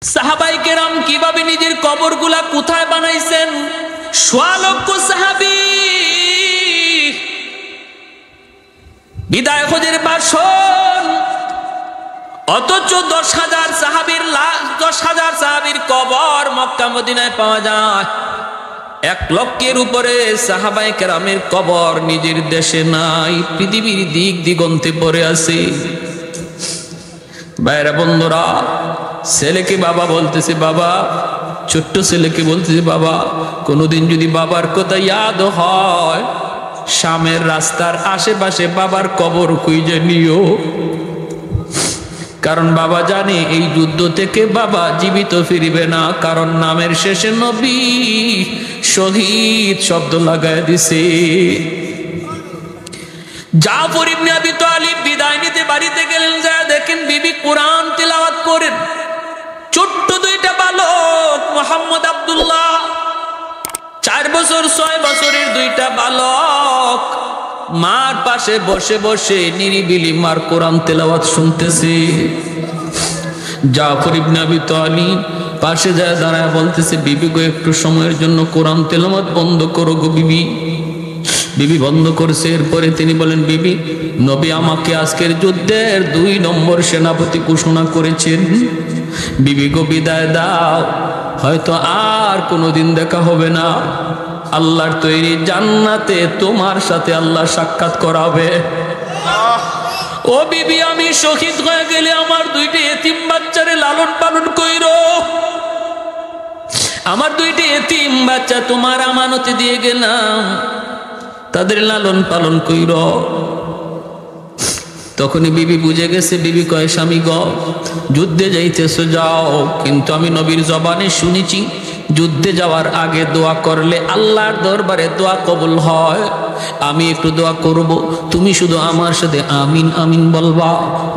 সাহাবায়ে কেরাম কিভাবে নিজের কবরগুলা কোথায় বানাইছেন? সোয়া লক্ষ সাহাবী বিদায় হজের ভাষণ, অথচ 10,000 সাহাবীর লাশ, 10,000 সাহাবীর কবর মক্কা মদিনায় পাওয়া যায়। 1 লক্ষের উপরে সাহাবায়ে কেরামের কবর নিজের দেশে নাই, পৃথিবীর দিক দিগন্তে পড়ে আছে। ভাইরা বন্ধুরা, ছেলেকে বাবা বলতেছে, বাবা, ছোট্ট ছেলেকে বলতেছে, বাবা, কোনোদিন যদি বাবার কথা ইয়াদ হয়, শামের রাস্তার আশেপাশে বাবার কবর খুঁজে নিও, কারণ বাবা জানে এই যুদ্ধ থেকে বাবা জীবিত ফিরবে না, কারণ নামের শেষে নবী শহীদ শব্দ লাগায় দিছে। জাফর ইবনে আবি তালিব বিদায় নিতে বাড়িতে গেলেন, যা দেখেন বিবি কোরআন তিলাওয়াত করেন। ছোট্ট 2টা বালক, মোহাম্মদ আব্দুল্লাহ 4 বছর 6 বছরের 2টা বালক মার পাশে বসে বসে নিরিবিলি মার কোরআন তেলাওয়াত শুনতেছে। জাফর ইবনে আবি তালিব পাশে যায় দাঁড়ায় বলতেছে, বিবি গো, একটু সময়ের জন্য কোরআন তেলাওয়াত বন্ধ করো গো বিবি। বিবি বন্ধ করছে। এরপরে তিনি বলেন, বিবি, নবী আমাকে আজকের যুদ্ধের 2 নম্বর সেনাপতি ঘোষণা করেছেন। বিবি গো, বিদায় দাও, হয়তো আর কোনোদিন দেখা হবে না। আল্লাহর তৈরি জান্নাতে তোমার সাথে আল্লাহ সাক্ষাৎ করাবে। ও বিবি, আমি শহীদ হয়ে গেলে আমার 2টি এতিম বাচ্চারে লালন পালন কইরো। আমার 2টি এতিম বাচ্চা তোমার আমানতে দিয়ে গেলাম, তাদের লালন পালন কইরো। তখনই বিবি বুঝে গেছে। বিবি কয়, স্বামী গো, যুদ্ধে যাইতেছো যাও, কিন্তু আমি নবীর জবানে শুনেছি যুদ্ধে যাওয়ার আগে দোয়া করলে আল্লাহর দরবারে দোয়া কবুল হয়। আমি একটু দোয়া করব, তুমি শুধু আমার সাথে আমিন আমিন বলবা।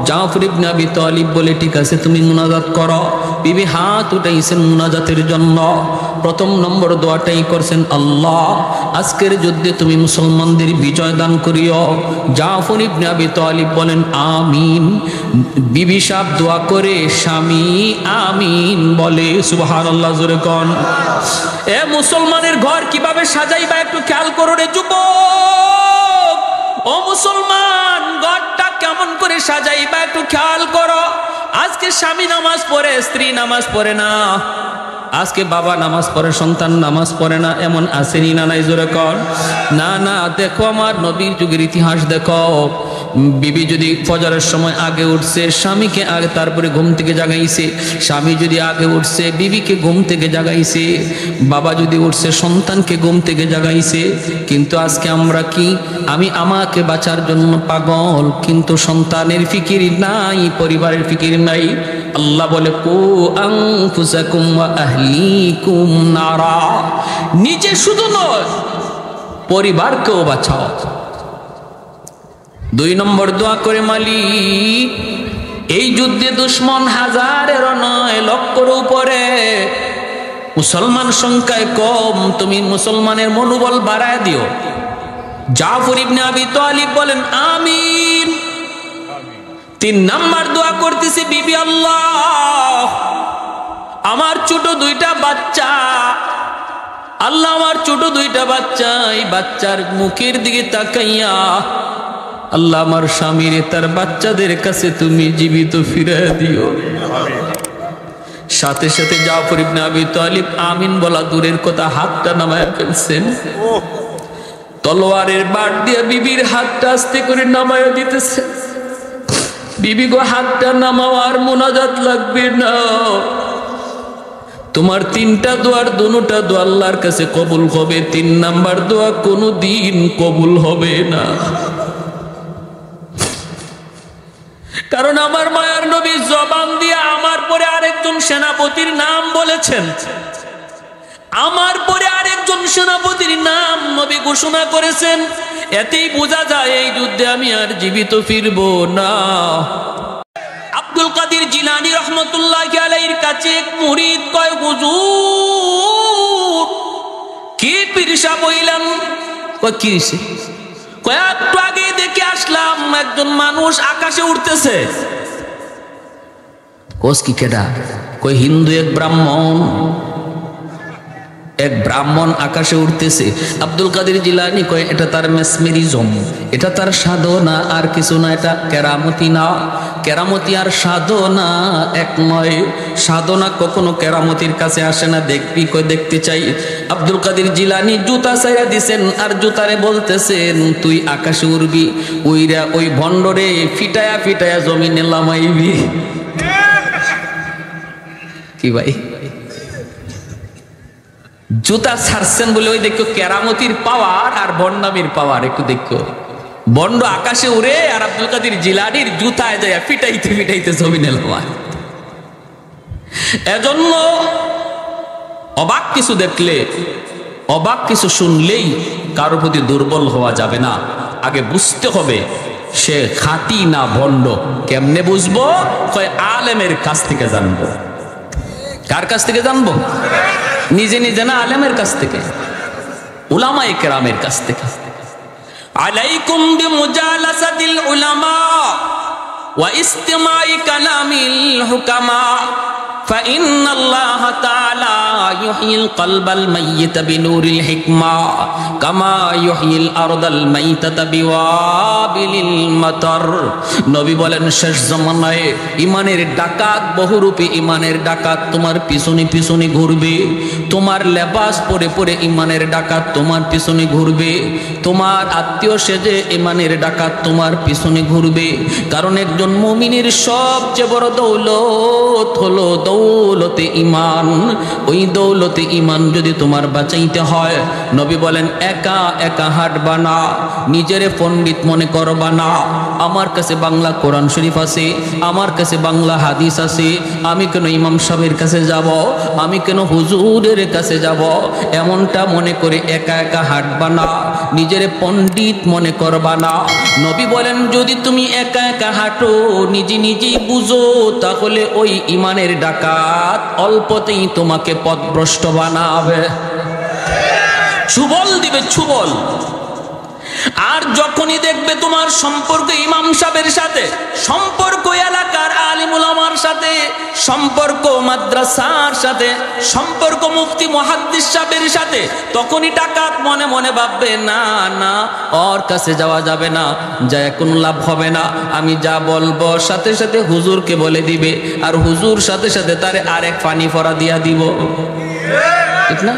জাফর ইবনে আবি তালিব বলে, ঠিক আছে, তুমি মুনাজাত করো। বিবি হাত উঠাইছেন মুনাজাতের জন্য। 1 নম্বর দোয়াটাই করছেন, আল্লাহ, আজকের যুদ্ধে তুমি মুসলমানদের বিজয় দান করিও। জাফর ইবনে আবি তালিব বলেন, আমিন। বিবি সাহেব দোয়া করে, স্বামী আমিন বলে। সুবহানাল্লাহ, জোরে কোন। এ মুসলমানের ঘর কিভাবে সাজাইবা একটু খেয়াল করো রে যুবক। ও মুসলমান, ঘরটা কেমন করে সাজাইবা একটু খেয়াল করো। আজকে স্বামী নামাজ পড়ে, স্ত্রী নামাজ পড়ে না। আজকে বাবা নামাজ পড়ে, সন্তান নামাজ পড়ে না, এমন আসেনি না নাই? জোরে কর। না না, দেখো আমার নবীর যুগের ইতিহাস দেখো। বিবি যদি ফজরের সময় আগে উঠছে, স্বামীকে আগে তারপরে ঘুম থেকে জাগাইছে। স্বামী যদি আগে উঠছে, বিবিকে ঘুম থেকে জাগাইছে। বাবা যদি উঠছে, সন্তানকে ঘুম থেকে জাগাইছে। কিন্তু আজকে আমরা কি, আমি আমাকে বাঁচার জন্য পাগল, কিন্তু সন্তানের ফিকির নাই, পরিবারের ফিকির নাই। আল্লাহ বলে, কু আনফুসাকুম ওয়া আহলিকুম নারা। নিজে শুধু নয়, পরিবারকেও বাঁচাও। 2 নম্বর দোয়া করে, মালিক, এই যুদ্ধে দুশ্মন হাজারেরও নয়, লক্ষের উপরে। মুসলমান সংখ্যায় কম, তুমি মুসলমানের মনোবল বাড়ায় দিও। জাফর ইবনে আবি তালিব বলেন, আমিন। 3 নম্বর দোয়া করতেছি, বিবি, আল্লাহ, আমার ছোট 2টা বাচ্চা, আল্লাহ, আমার ছোট 2টা বাচ্চা, এই বাচ্চার মুখের দিকে তাকাইয়া আল্লাহ আমার স্বামীর তার বাচ্চাদের কাছে তুমি জীবিত ফিরে দিও। সাথে সাথে জাফর ইবনে আবি তালিব আমিন বলা দূরের কথা, হাতটা নামায় ফেলছেন। তলোয়ারের বাট দিয়ে বিবির হাতটা আস্তে করে নামায় দিতেছে। বিবি গো, হাতটা নামাওয়ার মুনাজাত লাগবে না। তোমার 3টা দোয়ার 2টা দোয়া আল্লাহর কাছে কবুল হবে, 3 নাম্বার দোয়া কোনো দিন কবুল হবে না। কারণ আমার মায়ার নবী জবান দিয়ে আমার পরে আরেকজন সেনাপতির নাম বলেছেন। আমার পরে আরেকজন সেনাপতির নাম নবী ঘোষণা করেছেন। এতেই বোঝা যায় এই যুদ্ধে আমি আর জীবিত ফিরব না। আব্দুল কাদের জিলানী রহমতুল্লাহি আলাইহির কাছে এক মুরিদ কয়, হুজুর, কি পীরসা বইলাম? কয়, কি হইছে? কয়, একটু আগে দেখে আসলাম একজন মানুষ আকাশে উঠতেছে। কোস কি কেডা? কই হিন্দু এক ব্রাহ্মণ আকাশে উঠতেছে। আব্দুল কাদের জিলানী কয় এটা তার মেসমেরিজম, এটা তার সাধনা আর কিছু না, এটা কেরামতি না। কেরামতি আর সাধনা এক নয়, সাধনা কখনো কেরামতির কাছে আসে না। দেখবি কই দেখতে চাই। আব্দুল কাদের জিলানী জুতা ছাইরা দিছেন আর জুতারে বলতেছেন তুই আকাশে উড়বি, উইরা ওই ভণ্ডরে ফিটায়া ফিটায়া জমিনে লামাইবি। কি ভাই, জুতা ছাড়ছেন বলে ওই দেখো কেরামতির পাওয়ার আর বন্ডামির পাওয়ার একটু দেখো। বন্ড আকাশে উড়ে আর আব্দুল কাদের জিলানীর জুতায় যায় ফিটাইতে ফিটাইতে জমিনে লামায়। এজন্য অবাক কিছু দেখলে, অবাক কিছু শুনলেই কারোর প্রতি দুর্বল হওয়া যাবে না। আগে বুঝতে হবে সে খাঁটি না ভণ্ড। কেমনে বুঝবো? কয় আলেমের কাছ থেকে জানবো। কার কাছ থেকে জানবো? নিজে নিজে না, আলেমের কাছ থেকে, উলামায়ে কেরামের কাছ থেকে। আলাইকুম বিমুজালাসাতিল উলামা ওয়া ইস্তিমাই কালামিল হুকামা فإن الله تعالى يحيي القلب الميت بنور الحكمة كما يحيي الأرض الميتة بوابل المطر। নবী বলেন শেষ জামানায় ইমানের ডাকাত বহুরূপী, ইমানের ডাকাত তোমার পিছনে পিছনে ঘুরবে। তোমার লেবাস পরে পরে ইমানের ডাকাত তোমার পিছনে ঘুরবে। তোমার আত্মীয় সেজে ইমানের ডাকাত তোমার পিছনে ঘুরবে। কারণ একজন মুমিনের সবচেয়ে বড় দৌলত হলো দৌলতে ইমান। ওই দৌলতে ইমান যদি তোমার বাঁচাইতে হয়, নবী বলেন একা একা হাঁটবা না, নিজেরে পণ্ডিত মনে করবা না। আমার কাছে বাংলা কোরআন শরীফ আছে, আমার কাছে বাংলা হাদিস আছে, আমি কেন ইমাম সাহেবের কাছে যাব, আমি কেন হুজুরের কাছে যাব, এমনটা মনে করে একা একা হাঁটবা না, নিজেরে পণ্ডিত মনে করবা না। নবী বলেন যদি তুমি একা একা হাঁটো, নিজে নিজেই বুঝো, তাহলে ওই ইমানের ডাকাত অল্পতেই তোমাকে পথভ্রষ্ট বানাবে, ছুবল দিবে, ছুবল। আর যখনই দেখবে তোমার সম্পর্ক ইমাম সাহেবের সাথে, সম্পর্ক এলাকার আলিম উলামার সাথে, সম্পর্ক মাদ্রাসার সাথে, সম্পর্ক মুফতি মুহাদ্দিস সাহেবের সাথে, তখনই ডাকাত মনে মনে ভাববে না না ওর কাছে যাওয়া যাবে না, যায় কোনো লাভ হবে না। আমি যা বলবো সাথে সাথে হুজুরকে বলে দিবে, আর হুজুর সাথে সাথে তারে আরেক পানি ফরা দিয়া দিব, ঠিক না?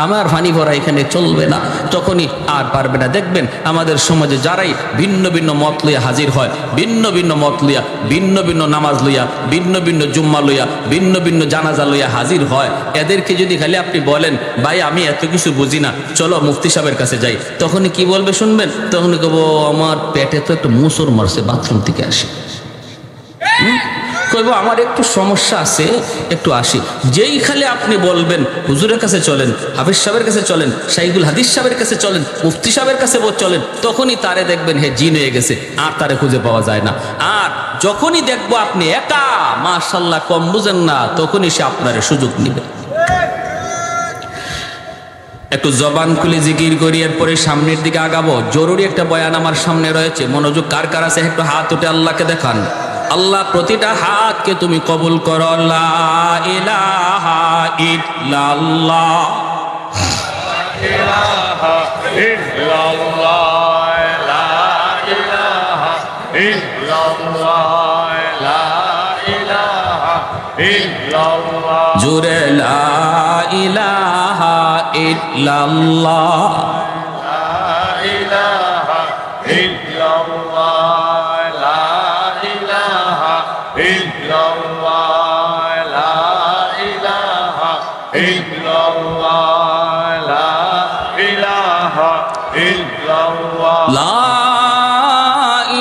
আমার ফানি ভরা এখানে চলবে না, তখনই আর পারবে না। দেখবেন আমাদের সমাজে যারাই ভিন্ন ভিন্ন মত লইয়া হাজির হয়, ভিন্ন ভিন্ন মত লইয়া, ভিন্ন ভিন্ন নামাজ লইয়া, ভিন্ন ভিন্ন জুম্মা লইয়া, ভিন্ন ভিন্ন জানাজা লইয়া হাজির হয়, এদেরকে যদি খালি আপনি বলেন ভাই আমি এত কিছু বুঝি না, চলো মুফতি সাহেবের কাছে যাই, তখনই কি বলবে শুনবেন? তখনই কব আমার পেটে তো একটু মুসর মারছে, বাথরুম থেকে আসি, কইব আমার একটু সমস্যা আছে, একটু আসি। যেই খালি আপনি বলবেন হুজুরের কাছে চলেন, হাফিজ সাহেবের কাছে চলেন, শাইখুল হাদিস সাহেবের কাছে চলেন, মুফতি সাহেবের কাছে চলেন, তখনই তারে দেখবেন হে জিন হয়ে গেছে, আর তারে খুঁজে পাওয়া যায় না। আর যখনই দেখবো আপনি একা, মাশাআল্লাহ কম বুঝেন না, তখনই সে আপনার সুযোগ নিবে। একটু জবান খুলে জিকির করি, এরপরে সামনের দিকে আগাবো। জরুরি একটা বয়ান আমার সামনে রয়েছে, মনোযোগ কার কার আছে একটু হাত উঠে আল্লাহকে দেখান। আল্লাহ প্রতিটা হাতকে তুমি কবুল করো। লা ইলাহা ইল্লাল্লাহ, লা ইলাহা ইল্লাল্লাহ, লা ইলাহা ইল্লাল্লাহ, লা ইলাহা ইল্লাল্লাহ, জুরে লা ইলাহা ইল্লাল্লাহ, লা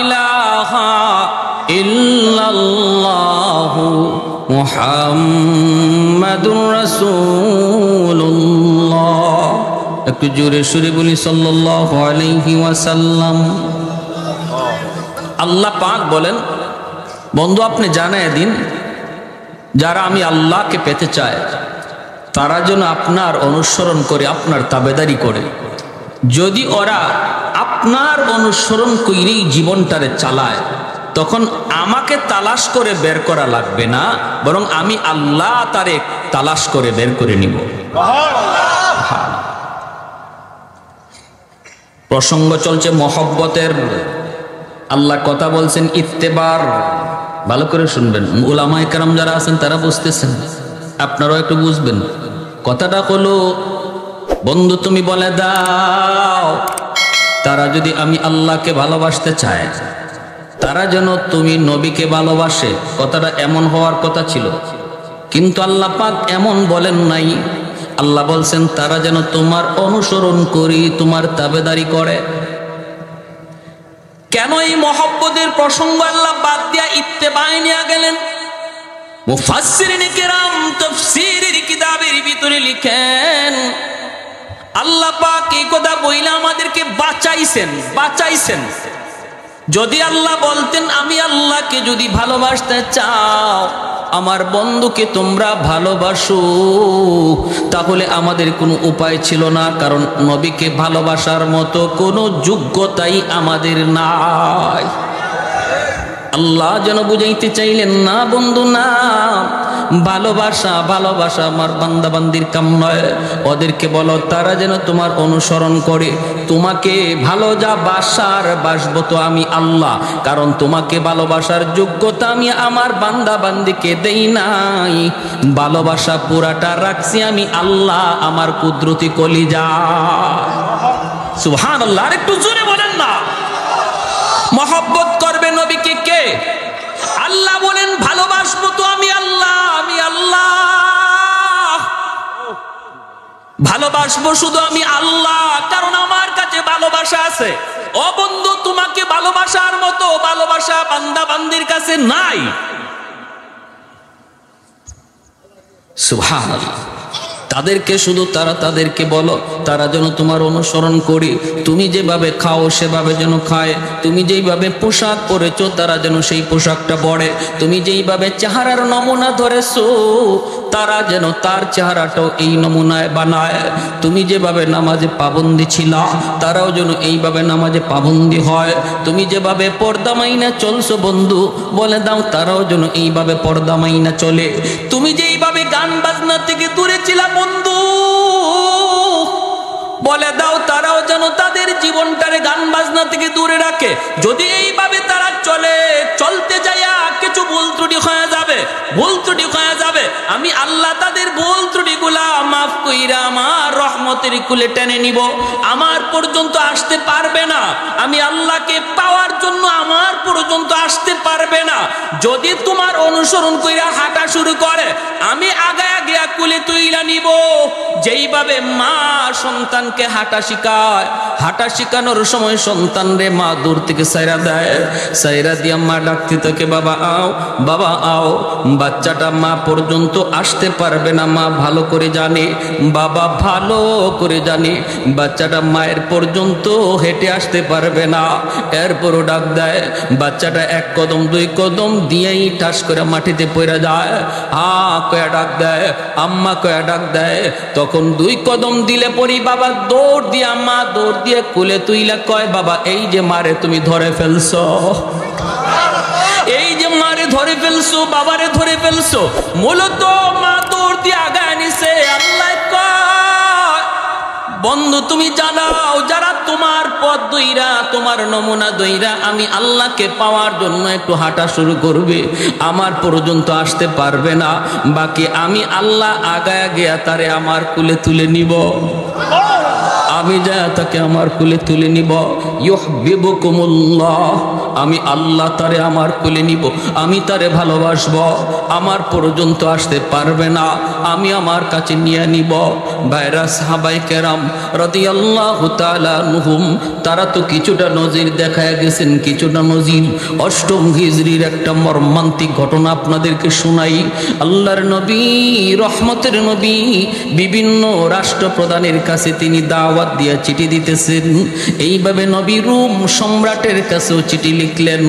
ইলাহা ইল্লাল্লাহ, মুহাম্মাদুর রাসূলুল্লাহ। একটু জোরে সুরে বলি সাল্লাল্লাহু আলাইহি ওয়াসাল্লাম। আল্লাহ পাক বলেন বন্ধু আপনি জানায় দিন যারা আমি আল্লাহকে পেতে চায় তারা যেন আপনার অনুসরণ করে, আপনার তাবেদারি করে। যদি ওরা আপনার অনুসরণ করেই জীবনটারে চালায় তখন আমাকে তালাশ করে বের করা লাগবে না, বরং আমি আল্লাহ তারে তালাশ করে বের করে নিব। প্রসঙ্গ চলছে মহব্বতের। আল্লাহ কথা বলছেন ইত্তেবার, ভালো করে শুনবেন। উলামায়ে কেরাম যারা আছেন তারা বুঝতেছেন, আপনারাও একটু বুঝবেন। কথাটা হলো, বন্ধু তুমি বলে দাও তারা যদি আমি আল্লাহকে ভালোবাসতে চায়, তারা যেন তুমি নবীকে ভালোবাসে। কথাটা এমন হওয়ার কথা ছিল, কিন্তু আল্লাহ পাক এমন বলেন নাই। আল্লাহ বলছেন তারা যেন তোমার অনুসরণ করি, তোমার তাবেদারি করে। কেন এই মহব্বতের প্রসঙ্গ আল্লাহ বাদ দিয়া ইত্তেবায় নিয়ে গেলেন? মুফাসসিরিন কিরাম তাফসীরের কিতাবের ভিতরে লিখেন, আল্লাহ পাক এই কথা বইলা আমাদেরকে বাঁচাইছেন। যদি আল্লাহ বলতেন আমি আল্লাহকে যদি ভালোবাসতে চাও, আমার বন্ধুকে তোমরা ভালোবাসো, তাহলে আমাদের কোনো উপায় ছিল না, কারণ নবীকে ভালোবাসার মতো কোনো যোগ্যতাই আমাদের নাই। আল্লাহ যেন বুঝাইতে চাইলেন না বন্ধু না, ভালোবাসা আমার বান্দা বান্দির কাম নয়। ওদেরকে বলো তারা যেন তোমার অনুসরণ করে। তোমাকে ভালো যা বাসার বাসবো তো আমি আল্লাহ, কারণ তোমাকে ভালোবাসার যোগ্যতা আমি আমার বান্দা বান্দিকে দেই নাই। ভালোবাসা পুরাটা রাখছি আমি আল্লাহ, আমার কুদরতি কলিজা। সুবহানাল্লাহ, আর একটু জোরে বলেন না। মহব্বত করবে নবীকে কে? আল্লাহ বলেন ভালোবাসবো তো আমি আল্লাহ, ভালোবাসবো শুধু আমি আল্লাহ, কারণ আমার কাছে ভালোবাসা আছে। ও বন্ধু, তোমাকে ভালোবাসার মতো ভালোবাসা বান্দা বান্দির কাছে নাই। সুবহানাল্লাহ। তাদেরকে শুধু তাদেরকে বলো তারা যেন তোমার অনুসরণ করি। তুমি যেভাবে খাও সেভাবে যেন খায়, তুমি যেইভাবে পোশাক পরেছো তারা যেন সেই পোশাকটা পরে, তুমি যেইভাবে চেহারার নমুনা ধরেছো তারা যেন তার চেহারাটাও এই নমুনায় বানায়। তুমি যেভাবে নামাজে পাবন্দি ছিলা তারাও যেন এইভাবে নামাজে পাবন্দি হয়। তুমি যেভাবে পর্দা মাইনা চলছো বন্ধু, বলে দাও তারাও যেন এইভাবে পর্দা মাইনা চলে। তুমি যেইভাবে গান বাজনা থেকে দূরে ছিলা বন্ধু, বলে দাও তারাও যেন তাদের জীবনটারে গান বাজনা থেকে দূরে রাখে। যদি এইভাবে তারা চলতে যাইয়া কিছু ভুল ত্রুটি হয়ে যাবে, আমি আল্লাহ তাদের ভুল ত্রুটিগুলা মাফ কইরা আমার রহমতের কুলে টেনে নিব। আমার পর্যন্ত আসতে পারবে না, আমি আল্লাহকে পাওয়ার জন্য আমার পর্যন্ত আসতে পারবে না। যদি তোমার অনুসরণ কইরা হাঁটা শুরু করে, আমি আগায়া গিয়া কুলে তুইলা নিব। যেইভাবে মা সন্তানকে হাঁটা শিখায়, হাঁটা শিখানোর সময় সন্তান রে মা দূর থেকে সাইরা দেয়, সাইরা দিয়া মা ডাকতে থাকে বাবা আও, বাবা আও। বাচ্চাটা মা পর্যন্ত আসতে পারবে না, মা ভালো করে জানে, বাবা ভালো করে জানে বাচ্চাটা মায়ের পর্যন্ত হেঁটে আসতে পারবে না। এরপরও ডাক দেয়, বাচ্চাটা এক কদম দুই কদম দিয়েই ঠাস করে মাটিতে পড়ে যায়। কয়া ডাক দেয়, আম্মা কয়া ডাক দেয়। তখন দুই কদম দিলে পরি বাবা দৌড় দিয়ে, মা দৌড় দিয়ে কুলে তুইলা কয় বাবা এই যে মারে তুমি ধরে ফেলছো, এই যে মারে ধরে ফেলছো, বাবারে ধরে ফেলছো। মূলত মা দৌড় দিয়ে আগায় নিছে। আল্লাহ কয় বন্ধু তুমি জানাও, যারা তোমার পথ দইরা তোমার নমুনা দইরা আমি আল্লাহকে পাওয়ার জন্য একটু হাঁটা শুরু করবে, আমার পর্যন্ত আসতে পারবে না, বাকি আমি আল্লাহ আগায়া গিয়া তারে আমার কুলে তুলে নিব। আমি যা তাকে আমার কুলে তুলে নিব। ইউহিব্বুকুমুল্লাহ, আমি আল্লাহ তারে আমার কুলে নিব, আমি তারে ভালোবাসবো। আমার পর্যন্ত আসতে পারবে না, আমি আমার কাছে নিয়ে নিব। ভাইরা সাহাবায়ে কেরাম রাদিয়াল্লাহু তাআলা আনহুম, তারা তো কিছুটা নজির দেখায় গেছেন, কিছুটা নজির। অষ্টম হিজরির একটা মর্মান্তিক ঘটনা আপনাদেরকে শোনাই। আল্লাহর নবী, রহমতের নবী, বিভিন্ন রাষ্ট্রপ্রধানের কাছে তিনি দাওয়াত দিয়া চিঠি দিতেছেন। এইভাবে নবী রোম সম্রাটের কাছেও চিঠি লিখলেন।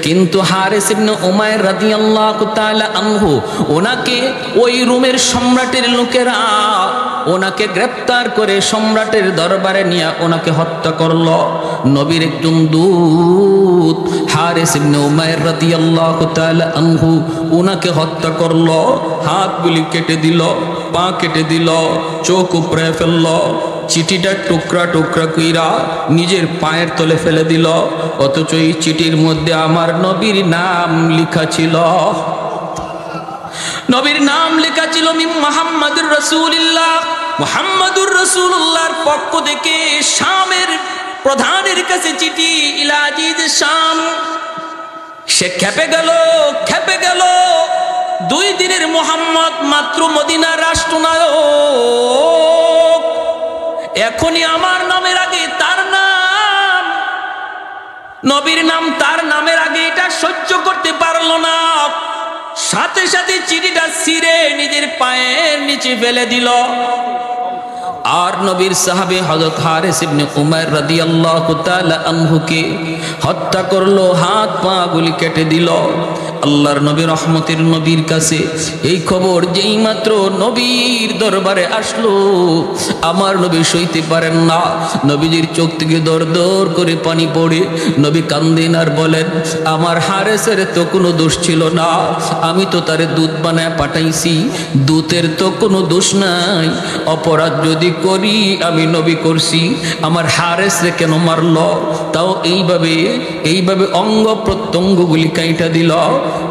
কিন্তু হারিস ইবনে উমাইর রাদিয়াল্লাহু তাআলা আনহু ওনাকে ওই রোমের সম্রাটের লোকেরা ওনাকে গ্রেফতার করে সম্রাটের দরবারে নিয়ে ওনাকে হত্যা করল। নবীর একজন দূত হারিস ইবনে উমাইর রাদিয়াল্লাহু তাআলা আনহু ওনাকে হত্যা করল। হাতগুলি কেটে দিল, পা কেটে দিল, চোখ উপড়ে ফেলল, চিঠিটা টুকরা টুকরা কইরা নিজের পায়ের তলে ফেলে দিল। অথচ এই চিঠির মধ্যে আমার নবীর নাম লেখা ছিল। নবীর নাম লেখা ছিল মুহাম্মাদুর রাসূলুল্লাহ। মুহাম্মাদুর রাসূলুল্লাহর পক্ষ থেকে শামের প্রধানের কাছে চিঠি, ইলা আজিজ শাম। সে খেপে গেল। 2 দিনের মুহাম্মদ মাত্র মদিনার রাষ্ট্রনায়ক, এখনই আমার নামের আগে তার নাম, নবীর নাম তার নামের আগে এটা সহ্য করতে পারলো না। সাথে সাথে চিঠিটা ছিঁড়ে নিজের পায়ের নিচে ফেলে দিল। আর নবীর সাহাবী হযরত হারিস ইবনে উমাইর রাদিয়াল্লাহু তাআলা আনহুকে হত্যা করলো, হাত পা গুলি কেটে দিল। আল্লাহর নবী রহমতের নবীর কাছে এই খবর যেই মাত্র নবীর দরবারে আসলো, আমার নবী সইতে পারেন না। নবীজির চোখ থেকে দর দর করে পানি পড়ে নবী কান্দেন আর বলেন, আমার হারিসের তো কোনো দোষ ছিল না, আমি তো তারে দুধ বানায় পাঠাইছি, দুধের তো কোনো দোষ নাই। অপরাধ যদি করি আমি নবী করছি, আমার হারিসরে কেন মারল? তাও এইভাবে অঙ্গ প্রত্যঙ্গগুলি কাইটা দিল।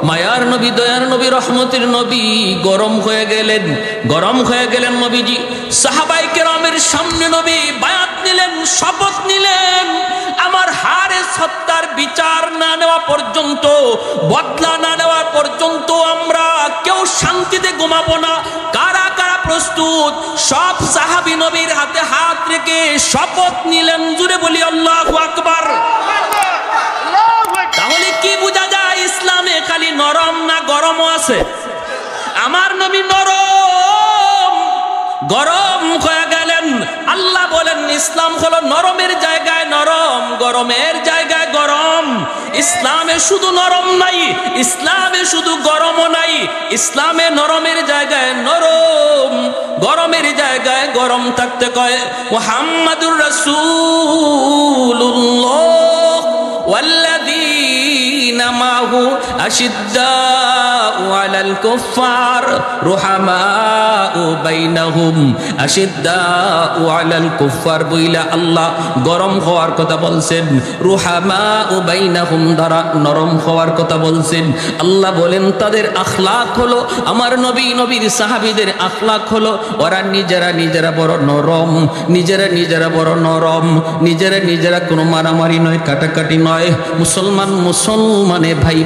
মায়ার নবী, দয়ার নবী, রহমতের নবী গরম হয়ে গেলেন নবীজি। সাহাবায়ে কেরামের সামনে নবী বায়াত নিলেন, শপথ নিলেন, আমার হারিস হত্যার বিচার না নেওয়া পর্যন্ত, বদলা না নেওয়া পর্যন্ত আমরা কেউ শান্তিতে ঘুমাবো না। কারা কারা প্রস্তুত? সব সাহাবী নবীর হাতে হাত রেখে শপথ নিলেন। জুড়ে বলি আল্লাহু আকবার। তাহলে কি বোঝা যায়? ইসলামে খালি নরম না গরমও আছে? আমার নবী গরম হয়ে গেলেন। আল্লাহ বলেন ইসলাম হলো নরমের জায়গায় নরম, গরমের জায়গায় গরম। ইসলামে শুধু নরম নাই, ইসলামে শুধু গরমও নাই, ইসলামে নরমের জায়গায় নরম, গরমের জায়গায় গরম থাকতে কয়। মুহাম্মাদুর রাসূলুল্লাহ ওয়াল্লাযীনা মাহু আশিদ্দাউ আলাল কুফফার রুহামাউ বাইনাহুম। আশিদ্দাউ আলাল কুফফার বইলা আল্লাহ গরম হওয়ার কথা বলছেন, রুহামাউ বাইনাহুম দ্বারা নরম হওয়ার কথা বলছেন। আল্লাহ বলেন তাদের আখলাক হলো, আমার নবীর সাহাবীদের আখলাক হলো ওরা নিজেরা বড় নরম, নিজেরা বড় নরম, নিজেরা কোনো মারামারি নয়, কাটাকাটি নয়। মুসলমানে ভাই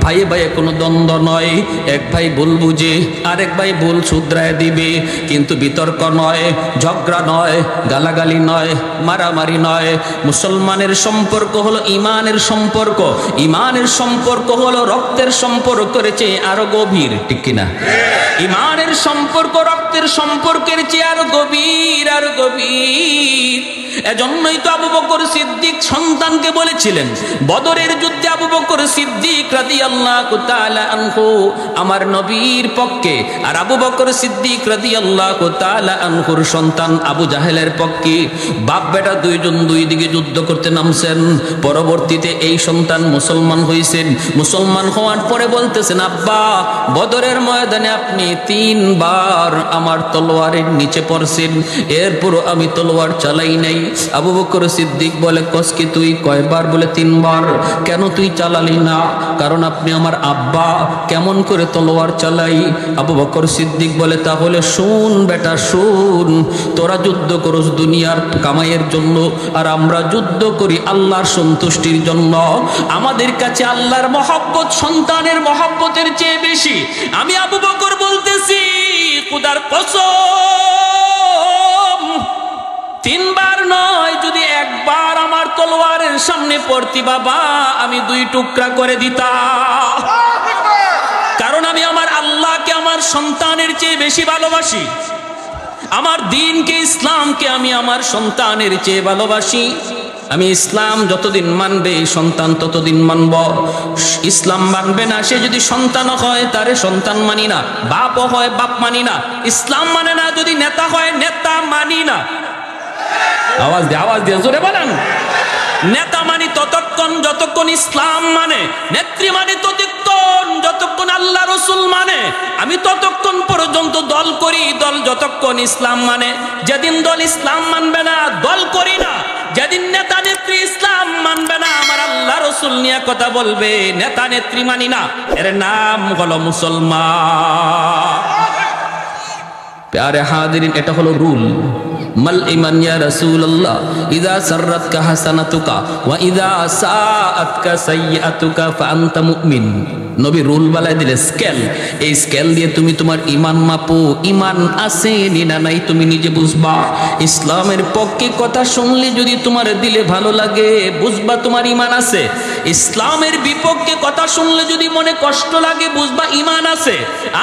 ভাইয়ে কোনো দ্বন্দ্ব নয়। এক ভাই ভুল বুঝে আরেক ভাই ভুল শুধরায় দিবে, কিন্তু বিতর্ক নয়, ঝগড়া নয়, গালাগালি নয়, মারামারি নয়। মুসলমানের সম্পর্ক হলো ইমানের সম্পর্ক, ইমানের সম্পর্ক হলো রক্তের সম্পর্কের চেয়ে আরো গভীর, ঠিক কিনা? ইমানের সম্পর্ক রক্তের সম্পর্কের চেয়ে আরো গভীর। এজন্যই তো আবু বকর সিদ্দিক সন্তানকে বলেছিলেন বদরের যুদ্ধে, আবু বকর সিদ্দিক রাদিয়াল্লাহু তাআলা আনহু আমার নবীর পক্ষে, আর আবু বকর সিদ্দিক রাদিয়াল্লাহু তাআলা আনহুর সন্তান আবু জাহেলের পক্ষে। বাপ বেটা দুইজন দুই দিকে যুদ্ধ করতে নামছেন। পরবর্তীতে এই সন্তান মুসলমান হয়েছেন। মুসলমান হওয়ার পরে বলতেছেন, আব্বা বদরের ময়দানে আপনি 3 বার আমার তলোয়ারের নিচে পড়ছেন, এরপরও আমি তলোয়ার চালাই নাই। আবু বকর সিদ্দিক বলে, কসকি তুই কয়বার? বলে 3 বার। কেন তুই চালালি না? কারণ আপনি আমার আব্বা, কেমন করে তলোয়ার চালাই? আবু বকর সিদ্দিক বলে, তাহলে শুন বেটা শুন, তোরা যুদ্ধ করস দুনিয়ার কামাইয়ের জন্য, আর আমরা যুদ্ধ করি আল্লাহর সন্তুষ্টির জন্য। আমাদের কাছে আল্লাহর মহব্বত সন্তানের মহব্বতের চেয়ে বেশি। আমি আবু বকর বলতেছি, খোদার কসম 3 বার নয়, যদি 1 বার আমার তলোয়ারের সামনে পড়তি বাবা, আমি 2 টুকরা করে দিতাম। কারণ আমি আমার আল্লাহকে আমার সন্তানের চেয়ে বেশি ভালোবাসি, আমার দ্বীনকে ইসলামকে আমি আমার সন্তানের চেয়ে ভালোবাসি। আমি ইসলাম যতদিন মানবে সন্তান ততদিন মানব। ইসলাম মানবে না সে যদি সন্তান হয় তারে সন্তান মানি না, বাপও হয় বাপ মানি না। ইসলাম মানে না যদি নেতা হয় নেতা মানি না। আওয়াজ দিয়ে জোরে বলেন। নেতা মানি ততক্ষণ যতক্ষণ ইসলাম মানে, নেত্রী মানে ততক্ষণ যতক্ষণ আল্লাহ রসুল মানে। আমি ততক্ষণ পর্যন্ত দল করি, দল যতক্ষণ ইসলাম মানে। যেদিন দল ইসলাম মানবে না দল করি না। যেদিন নেতা নেত্রী ইসলাম মানবে না, আমার আল্লাহ রসুল নিয়ে কথা বলবে, নেতা নেত্রী মানি না, এর নাম হলো মুসলমান। প্যারে হাজিরিন, এটা হলো রুল। মাল ইমান ইয়া রাসূলুল্লাহ ইযা সাররাতকা হাসানাতুকা ওয়া ইযা সাআতকা সাইয়্যাতুকা ফাআনতা মুমিন। নবী রুল বানায় দিলে স্কেল। এই স্কেল দিয়ে তুমি তোমার ঈমান মাপো, ঈমান আছে না নাই তুমি নিজে বুঝবা। ইসলামের পক্ষে কথা শুনলে যদি তোমার দিলে ভালো লাগে বুঝবা তোমার ঈমান আছে। ইসলামের বিপক্ষে কথা শুনলে যদি মনে কষ্ট লাগে বুঝবা ঈমান আছে।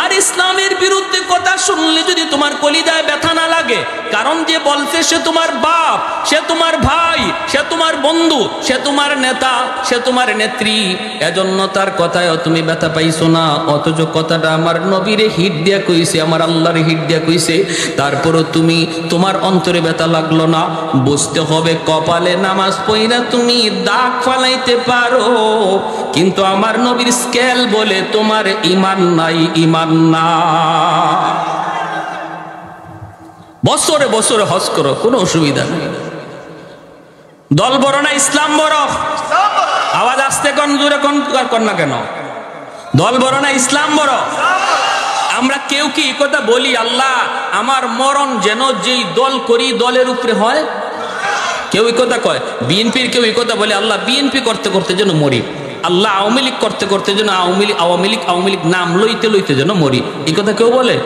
আর ইসলামের বিরুদ্ধে কথা শুনলে যদি তোমার কলিজায় ব্যথা না লাগে, কারণ যে বলছে সে তোমার বাপ, সে তোমার ভাই, সে তোমার বন্ধু, সে তোমার নেতা, সে তোমার নেত্রী, এজন্য তার কথায় তুমি ব্যথা পাইছো না। অথচ কথাটা আমার নবীরে হিট দিয়া কইছে, আমার আল্লাহরে হিট দিয়া কইছে, তারপরও তুমি তোমার অন্তরে ব্যথা লাগলো না। বুঝতে হবে কপালে নামাজ পড়া তুমি দাগ ফালাইতে পারো, কিন্তু আমার নবীর স্কেল বলে তোমার ঈমান নাই, ঈমান না। বছরে বছরে হজ করো, কোনো অসুবিধা নেই। দল বড় না ইসলাম বড়? আওয়াজ আসতে কোন জোরে কোন না কেন? দল বড় না ইসলাম বড়? আমরা কেউ কি কথা বলি, আল্লাহ আমার মরণ যেন যেই দল করি দলের উপরে হয়? কেউ এই কথা কয়। বিএনপির কেউ এই কথা বলে, আল্লাহ বিএনপি করতে করতে যেন মরি, আল্লাহ আওয়ামী লীগ করতে করতে যেন আওয়ামী লীগ নাম লইতে লইতে যেন মরি। এই কথা কেউ বলে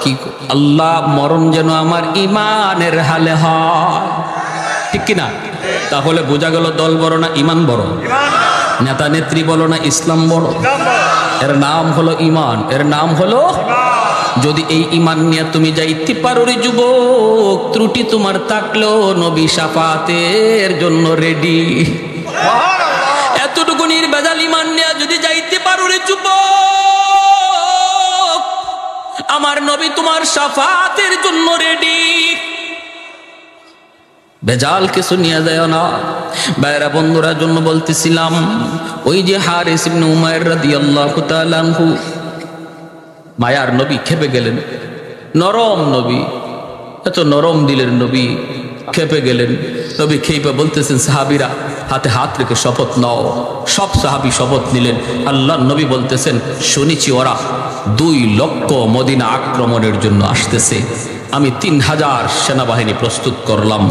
কি? আল্লাহ মরণ যেন আমার ইমানের হালে হয়, ঠিক কিনা? তাহলে বোঝা গেল দল বড় না ঈমান বড়? নেতা নেত্রী বলো না ইসলাম বড়? এর নাম হলো ঈমান, এর নাম হলো। যদি এই ঈমান নিয়ে তুমি যাইতে পারো রে যুবক, ত্রুটি তোমার থাকলেও নবী শাফাতের জন্য রেডি। এতটুকু নির্ভেজাল ঈমান নিয়ে যদি যাইতে পারো রে যুবক, আমার নবী তোমার শাফাতের জন্য রেডি। বেজাল কিছু নিয়ে যায় না। বাইরা বন্ধুরা জন্য বলতেছিলাম, ওই যে হারিস ইবনে উমাইর রাদিয়াল্লাহু তাআলা আনহু, মায়ার নবী খেপে গেলেন। নরম নবী, এত নরম দিলের নবী খেপে গেলেন। নবী খেপে বলতেছেন, সাহাবীরা হাতে হাত রেখে শপথ নাও। সব সাহাবী শপথ নিলেন। আল্লাহ নবী বলতেছেন, শুনেছি ওরা 2 লক্ষ মদিনা আক্রমণের জন্য আসতেছে। আমি 3000 সেনাবাহিনী প্রস্তুত করলাম।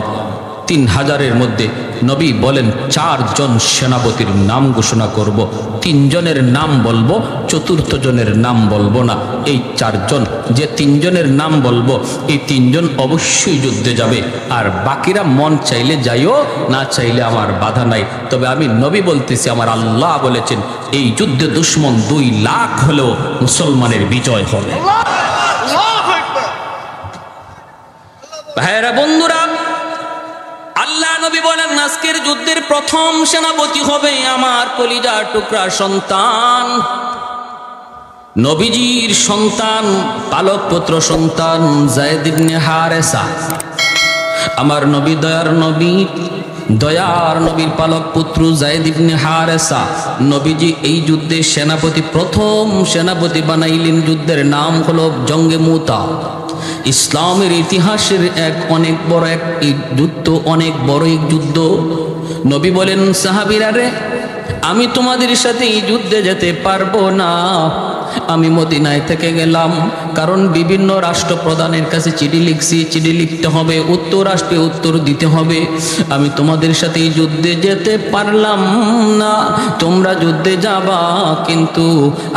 3000-এর মধ্যে নবী বলেন 4 জন সেনাপতির নাম ঘোষণা করব। 3 জনের নাম বলবো, 4র্থ জনের নাম বলবো না। এই 4 জন, যে 3 জনের নাম বলবো, এই 3 জন অবশ্যই যুদ্ধে যাবে। আর বাকিরা মন চাইলে যাইও, না চাইলে আমার বাধা নাই। তবে আমি নবী বলতেছি, আমার আল্লাহ বলেছেন এই যুদ্ধে দুশ্মন 2 লাখ হলেও মুসলমানের বিজয় হবে। ভাইরা বন্ধুরা, আল্লাহ নবী বলেন আজকের যুদ্ধের প্রথম সেনাপতি হবে আমার কলিজার টুকরা সন্তান, নবীজির সন্তান, পালক পুত্র সন্তান যায়েদ ইবনে হারেসা। আমার নবী দয়ার নবীর পালক পুত্র যায়েদ ইবনে হারেসা। নবীজি এই যুদ্ধে সেনাপতি, প্রথম সেনাপতি বানাইলেন। যুদ্ধের নাম হলো জঙ্গে মুতা। ইসলামের ইতিহাসের অনেক বড় এক যুদ্ধ, অনেক বড় এক যুদ্ধ। নবী বলেন, সাহাবীরা রে, আমি তোমাদের সাথে এই যুদ্ধে যেতে পারবো না। আমি মদিনায় থেকে গেলাম, কারণ বিভিন্ন রাষ্ট্রপ্রধানের কাছে চিঠি লিখছি, চিঠি লিখতে হবে, উত্তর আসবে, উত্তর দিতে হবে। আমি তোমাদের সাথে এই যুদ্ধে যেতে পারলাম না। তোমরা যুদ্ধে যাবা, কিন্তু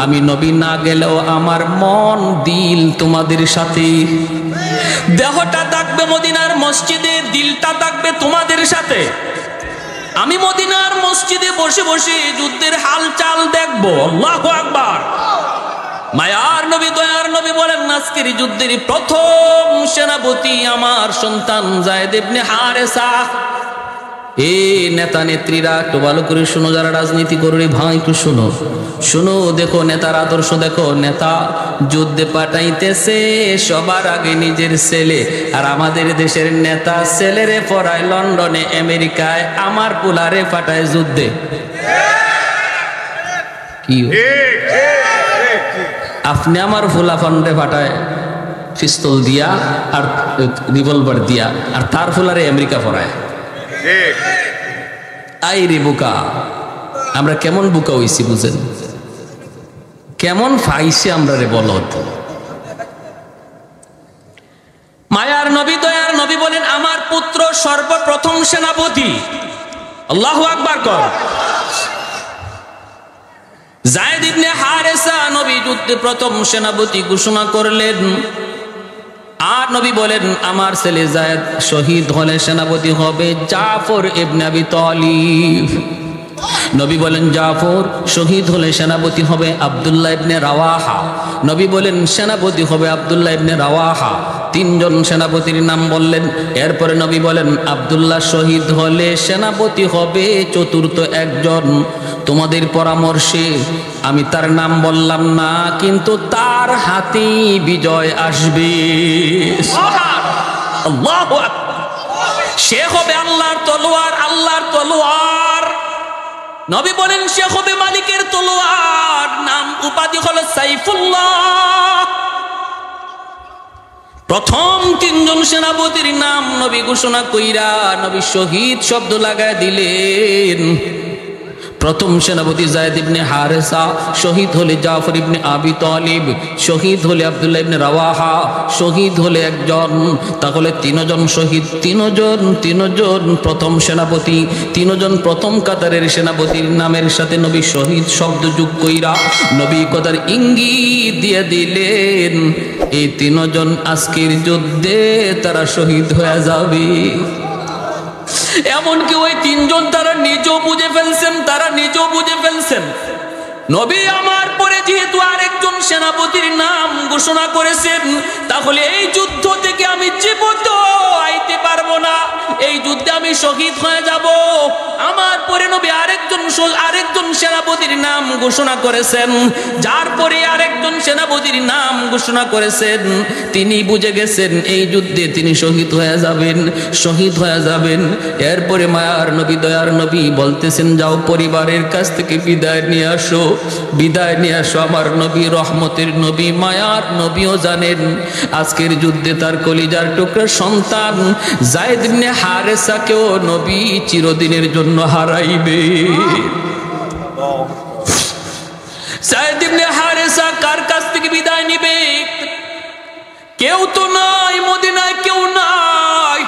আমি নবী না গেলেও আমার মন দিল তোমাদের সাথে। দেহটা থাকবে মদিনার মসজিদে, দিলটা থাকবে তোমাদের সাথে। আমি মদিনার মসজিদে বসে বসে যুদ্ধের হালচাল দেখবো। আল্লাহু আকবার। মায়ার নবী দয়ার নবী বলেন, আজকের যুদ্ধের প্রথম সেনাপতি আমার সন্তান যায়েদ ইবনে হারেসা। এই নেতা নেত্রীরা একটু ভালো করে শোনো, যারা রাজনীতি করে ভাই একটু শোনো শোনো, দেখো নেতার আদর্শ দেখো। নেতা যুদ্ধে পাঠাইতেছে সবার আগে নিজের ছেলে, আর আমাদের দেশের নেতা ছেলেরে পড়ায় লন্ডনে আমেরিকায়, আমার পোলারে পাঠায় যুদ্ধে। কি আপনি আমার ফুলা ফান্ডে পাঠায় পিস্তল দিয়া আর রিভলভার দিয়া, আর তার ফুলারে আমেরিকা পড়ায়। আই রে বোকা, আমরা কেমন বোকা হইছি বুঝেন, কেমন ফাইছে আমরা রে বলত। মায়ার নবী দয়ার নবী বলেন আমার পুত্র সর্বপ্রথম সেনাপতি। আল্লাহু আকবার কর। যায়েদ ইবনে হারেসা নবী যুদ্ধে প্রথম সেনাপতি ঘোষণা করলেন, আর নবী বলেন আমার ছেলে যায়েদ শহীদ হলে সেনাপতি হবে জাফর ইবনে আবি তালিব। নবী বলেন জাফর শহীদ হলে সেনাপতি হবে আব্দুল্লাহ ইবনে রাওয়াহা। নবী বলেন সেনাপতি হবে আব্দুল্লাহ ইবনে রাওয়াহা। তিনজন সেনাপতির নাম বললেন। এরপরে নবী বলেন আব্দুল্লাহ শহীদ হলে সেনাপতি হবে চতুর্থ একজন। তোমাদের পরামর্শে আমি তার নাম বললাম না, কিন্তু তার হাতেই বিজয় আসবে। আল্লাহু আকবার। সে হবে আল্লাহর তলোয়ার, আল্লাহর তলোয়ার। নবী বলেন সে হবে মালিকের তলোয়ার, নাম উপাধি হলো সাইফুল্লাহ। প্রথম তিনজন সেনাপতির নাম নবী ঘোষণা কইরা নবী শহীদ শব্দ লাগায় দিলেন। প্রথম সেনাপতি যায়েদ ইবনে হারেসা, শহীদ হলে জাফর ইবনে আবি তালিব, শহীদ হলে আব্দুল্লাহ ইবনে রাওয়াহা, শহীদ হলে একজন। তাহলে তিনজন শহীদ, তিনজন প্রথম সেনাপতি, তিনজন প্রথম কাতারের সেনাপতির নামের সাথে নবী শহীদ শব্দ যোগ কইরা নবী কথার ইঙ্গিত দিয়ে দিলেন এই তিনজন আজকের যুদ্ধে তারা শহীদ হয়ে যাবে। এমনকি ওই তিনজন তারা নিজেও বুঝে ফেলছেন, নবী আমার পরে যেহেতু আরেকজন সেনাপতির নাম ঘোষণা করেছেন, তাহলে এই যুদ্ধ থেকে আমি জীবিত আইতে পারবো না, এই যুদ্ধে আমি শহীদ হয়ে যাব। আমার পরে নবী আরেকজন সেনাপতির নাম ঘোষণা করেছেন, যার পরে আরেকজন সেনাপতির নাম ঘোষণা করেছেন। তিনি বুঝে গেছেন এই যুদ্ধে তিনি শহীদ হয়ে যাবেন। এরপরে মায়ার নবী দয়ার নবী বলতেছেন যাও পরিবারের কাছ থেকে বিদায় নিয়ে আসো। আমার নবী রহমতের নবী, মায়ার নবীও জানেন আজকের যুদ্ধে তার কলিজার টুকরা সন্তান যায়েদ ইবনে হারেসাকেও নবী চিরদিনের জন্য হারাইবে। যায়েদ ইবনে হারেসা কার কাছ থেকে বিদায় নিবে? কেউ তো নাই মদিনায়, কেউ নাই।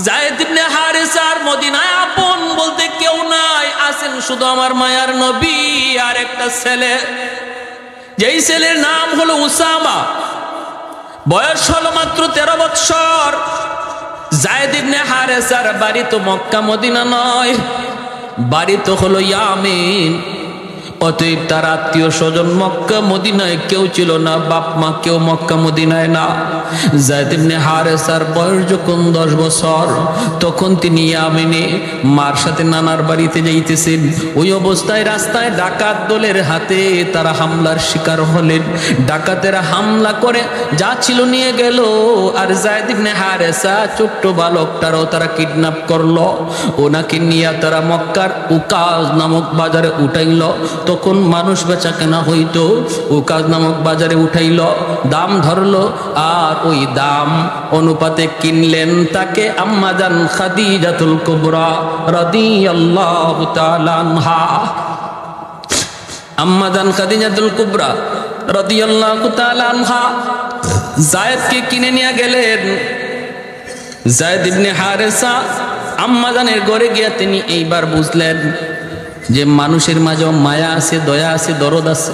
যায়েদ ইবনে হারেসার মদিনায় আপন বলতে কেউ নাই, আছেন শুধু আমার মায়ার নবী আর একটা ছেলে, যেই ছেলের নাম হলো উসামা। বয়স হলো মাত্র 13 বৎসর। যায়েদ ইবনে হারেসার বাড়ি তো মক্কা মদিনা নয়, বাড়ি তো হলো ইয়ামেন। অতএব তার আত্মীয় স্বজন মক্কা মদিনায় কেউ ছিল না, বাপ মা কেউ মক্কা মদিনায় না। যায়েদ ইবনে হারেসার বয়স যখন 10 বছর, তখন তিনি ইয়ামেনে মার সাথে নানার বাড়িতে যাইতেছেন। ওই অবস্থায় রাস্তায় ডাকাত দলের হাতে তারা হামলার শিকার হলেন। ডাকাতেরা হামলা করে যা ছিল নিয়ে গেল, আর যায়েদ ইবনে হারেসা ছোট্ট বালকটারও তারা কিডন্যাপ করলো। ওনাকে নিয়ে তারা মক্কার উকাজ নামক বাজারে উঠাইল। তখন মানুষ বেচা কেনা হইতো, উকাজ নামক বাজারে উঠাইল, দাম ধরলো, আর ওই দাম অনুপাতে কিনলেন তাকে আম্মাজান খাদিজাতুল কুবরা রাদিয়াল্লাহু তাআলা আনহা। আম্মাজান খাদিজাতুল কুবরা রাদিয়াল্লাহু তাআলা আনহা যায়েদকে কিনে নিয়ে গেলেন। যায়েদ ইবনে হারেসা আম্মাজানের ঘরে গিয়া তিনি এইবার বুঝলেন যে মানুষের মাঝে মায়া আছে, দয়া আছে, দরদ আছে।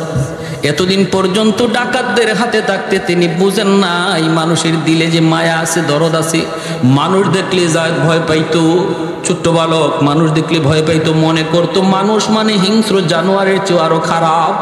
এতদিন পর্যন্ত ডাকাতদের হাতে থাকতে তিনি বুঝেন না এই মানুষের দিলে যে মায়া আছে, দরদ আছে। মানুষ দেখলে যায়েদ ভয় পাইতো, ছোট্ট বালক মানুষ দেখলে ভয় পাইতো, মনে করতো মানুষ মানে হিংস্র জানোয়ারের চেয়ে আরো খারাপ।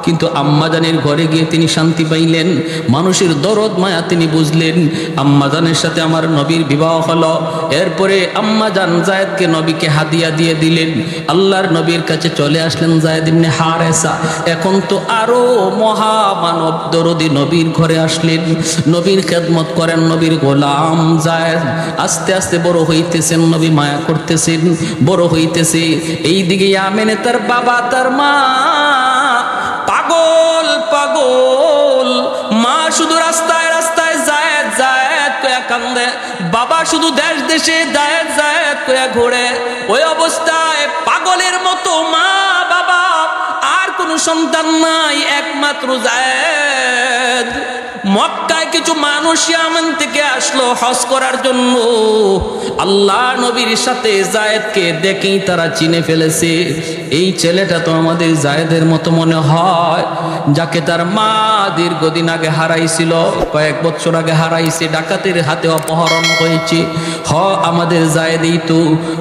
কিন্তু আম্মাজানের ঘরে গিয়ে তিনি শান্তি পাইলেন, মানুষের দরদ মায়া তিনি বুঝলেন। আম্মাজানের সাথে আমার নবীর বিবাহ হলো। এরপরে আম্মাজান যায়েদকে নবীকে হাদিয়া দিয়ে দিলেন। আল্লাহর নবীর কাছে চলে আসলেন যায়েদ ইবনে হারেসা। এখন তো আরো মহামানব দরদি নবীর ঘরে আসলেন, নবীর খেদমত করেন, নবীর গোলাম যায়েদ। আস্তে আস্তে বড় হইতেছেন, নবী মায়া করতেছেন, বড় হইতেছে। এইদিকে ইয়ামেনে তার বাবা তার মা পাগল পাগল, মা শুধু রাস্তায় রাস্তায় যায়েদ যায়েদ কয়া কান্দে, বাবা শুধু দেশ দেশে যায়েদ যায়েদ কয়া ঘোরে। ওই অবস্থায় পাগলের মতো মা বাবা, আর কোনো সন্তান নাই, একমাত্র যায়েদ। মক্কায় কিছু মানুষ ইয়ামান থেকে আসলো হজ করার জন্য। আল্লাহ নবীর সাথে যায়েদকে দেখেই তারা চিনে ফেলেছে, এই ছেলেটা তো আমাদের যায়েদের মতো মনে হয়, যাকে তার মা দীর্ঘদিন আগে হারাইছিল, কয়েক বছর আগে হারাইছে, ডাকাতের হাতে অপহরণ হয়েছে। আমাদের যায়েদই তো,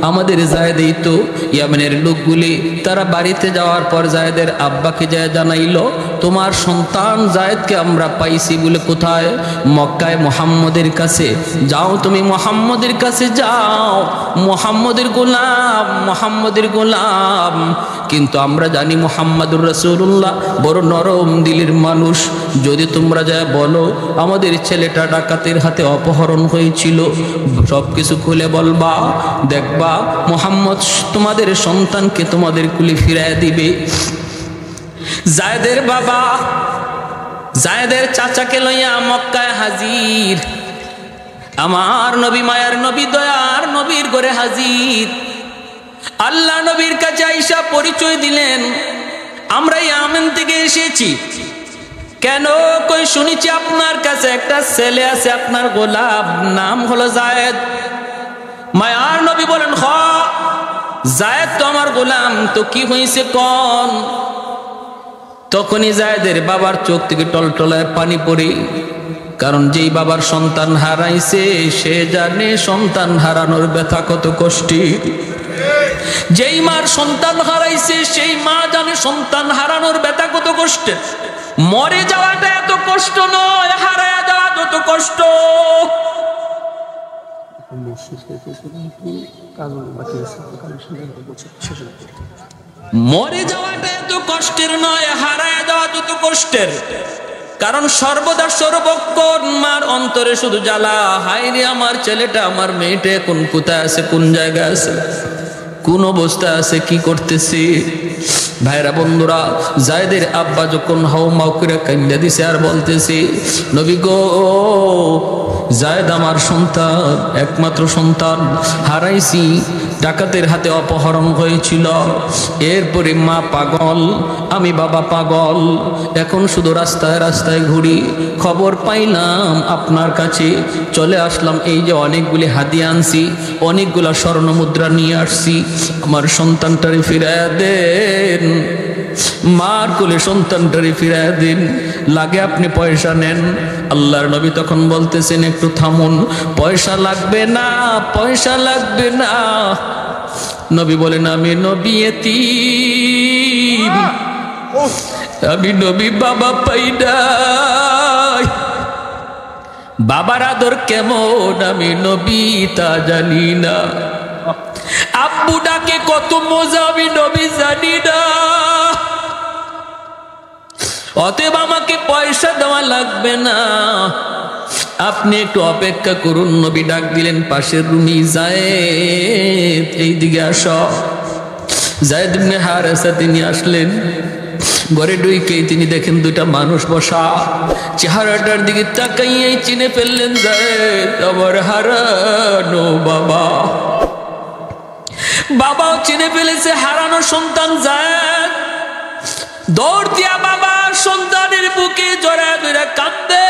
আমাদের যায়েদই তো। ইয়ামেনের লোকগুলি তারা বাড়িতে যাওয়ার পর যায়েদের আব্বাকে যায় জানাইলো, তোমার সন্তান যায়েদকে আমরা পাইছি বলে। কোথায়? মক্কায় মুহাম্মদের কাছে। যাও তুমি মুহাম্মদের কাছে যাও, মুহাম্মদের গোলাম, মুহাম্মদের গোলাম। কিন্তু আমরা জানি মুহাম্মাদুর রাসূলুল্লাহ বড় নরম দিলের মানুষ। যদি তোমরা যায় বলো আমাদের ছেলেটা ডাকাতের হাতে অপহরণ হয়েছিল, সব কিছু খুলে বলবা, দেখবা মুহাম্মদ তোমাদের সন্তানকে তোমাদের কুলে ফিরায় দিবে। যায়েদের বাবা যায়েদের চাচাকে লইয়া মক্কায় হাজির। আমার নবী মায়ার নবী দয়ার নবীর ঘরে হাজির। আল্লাহ নবীর কাছে আইসা পরিচয় দিলেন, আমরা ইয়ামেন থেকে এসেছি। কেন? কই শুনেছি আপনার কাছে একটা ছেলে আছে, আপনার গোলাম, নাম হলো যায়েদ। মায়ার নবী বলেন, হ যায়েদ তো আমার গোলাম, তো কি হয়েছে কোন? তখনই যায়েদের বাবার চোখ থেকে টলটলায় পানি পড়ে, কারণ যেই বাবার সন্তান হারাইছে সে জানে সন্তান হারানোর ব্যথা কত কষ্টের। যেই মার সন্তান হারাইছে সেই মা জানে সন্তান হারানোর ব্যথা কত কষ্টের। মরে যাওয়াটা এত কষ্ট নয়, হারায়া যাওয়া যত কষ্ট। মরে যাওয়াটা এত কষ্টের নয়, হারায়া যাওয়া যত কষ্টের। কারণ সর্বদা সর্বক্ষণ মার অন্তরে শুধু জ্বালা, হায় রে আমার ছেলেটা, আমার মেয়েটা এখন কোথায় আছে, কোন জায়গায় আছে, কোন অবস্থা আছে, কি করতেছে। ভাইরা বন্ধুরা, যায়েদের আব্বা যখন হাউমাউ করে কান্না দিছে আর বলতেছে, নবী গো, যায়েদ আমার সন্তান, একমাত্র সন্তান হারাইছি, ডাকাতের হাতে অপহরণ হয়েছিল। এরপরে মা পাগল, আমি বাবা পাগল, এখন শুধু রাস্তায় রাস্তায় ঘুরি। খবর পাইলাম আপনার কাছে, চলে আসলাম। এই যে অনেকগুলি হাদিয়া আনছি, অনেকগুলা স্বর্ণ মুদ্রা নিয়ে আসছি, আমার সন্তানটারে ফিরাইয়া দেন, মার কোলে সন্তানটারে ফিরাইয়া দিন, লাগে আপনি পয়সা নেন। আল্লাহর নবী তখন বলতেছেন, একটু থামুন, পয়সা লাগবে না, পয়সা লাগবে না। নবী বলেন, আমি নবী এতিম, আমি নবী বাবা পাই নাই, বাবার আদর কেমন আমি নবী তা জানি না, আব্বু ডাকে কত মজা আমি নবী জানি না। অতএব আমাকে পয়সা দেওয়া লাগবে না, আপনি একটু অপেক্ষা করুন। নবী ডাক দিলেন পাশের রুমি, যায়েদ এইদিকে আসো। যায়েদ ইবনে হারেসা তিনি আসলেন। ঘরে ঢুকেই তিনি দেখেন দুইটা মানুষ বসা, চেহারাটার দিকে তাকাইয়েই চিনে ফেললেন যায়েদ আমার হারানো বাবা। বাবাও চিনে ফেলেছে হারানো সন্তান যায়েদ। দৌড় দিয়া বাবা সন্তানের বুকে জড়ায় ধরে কান্দে,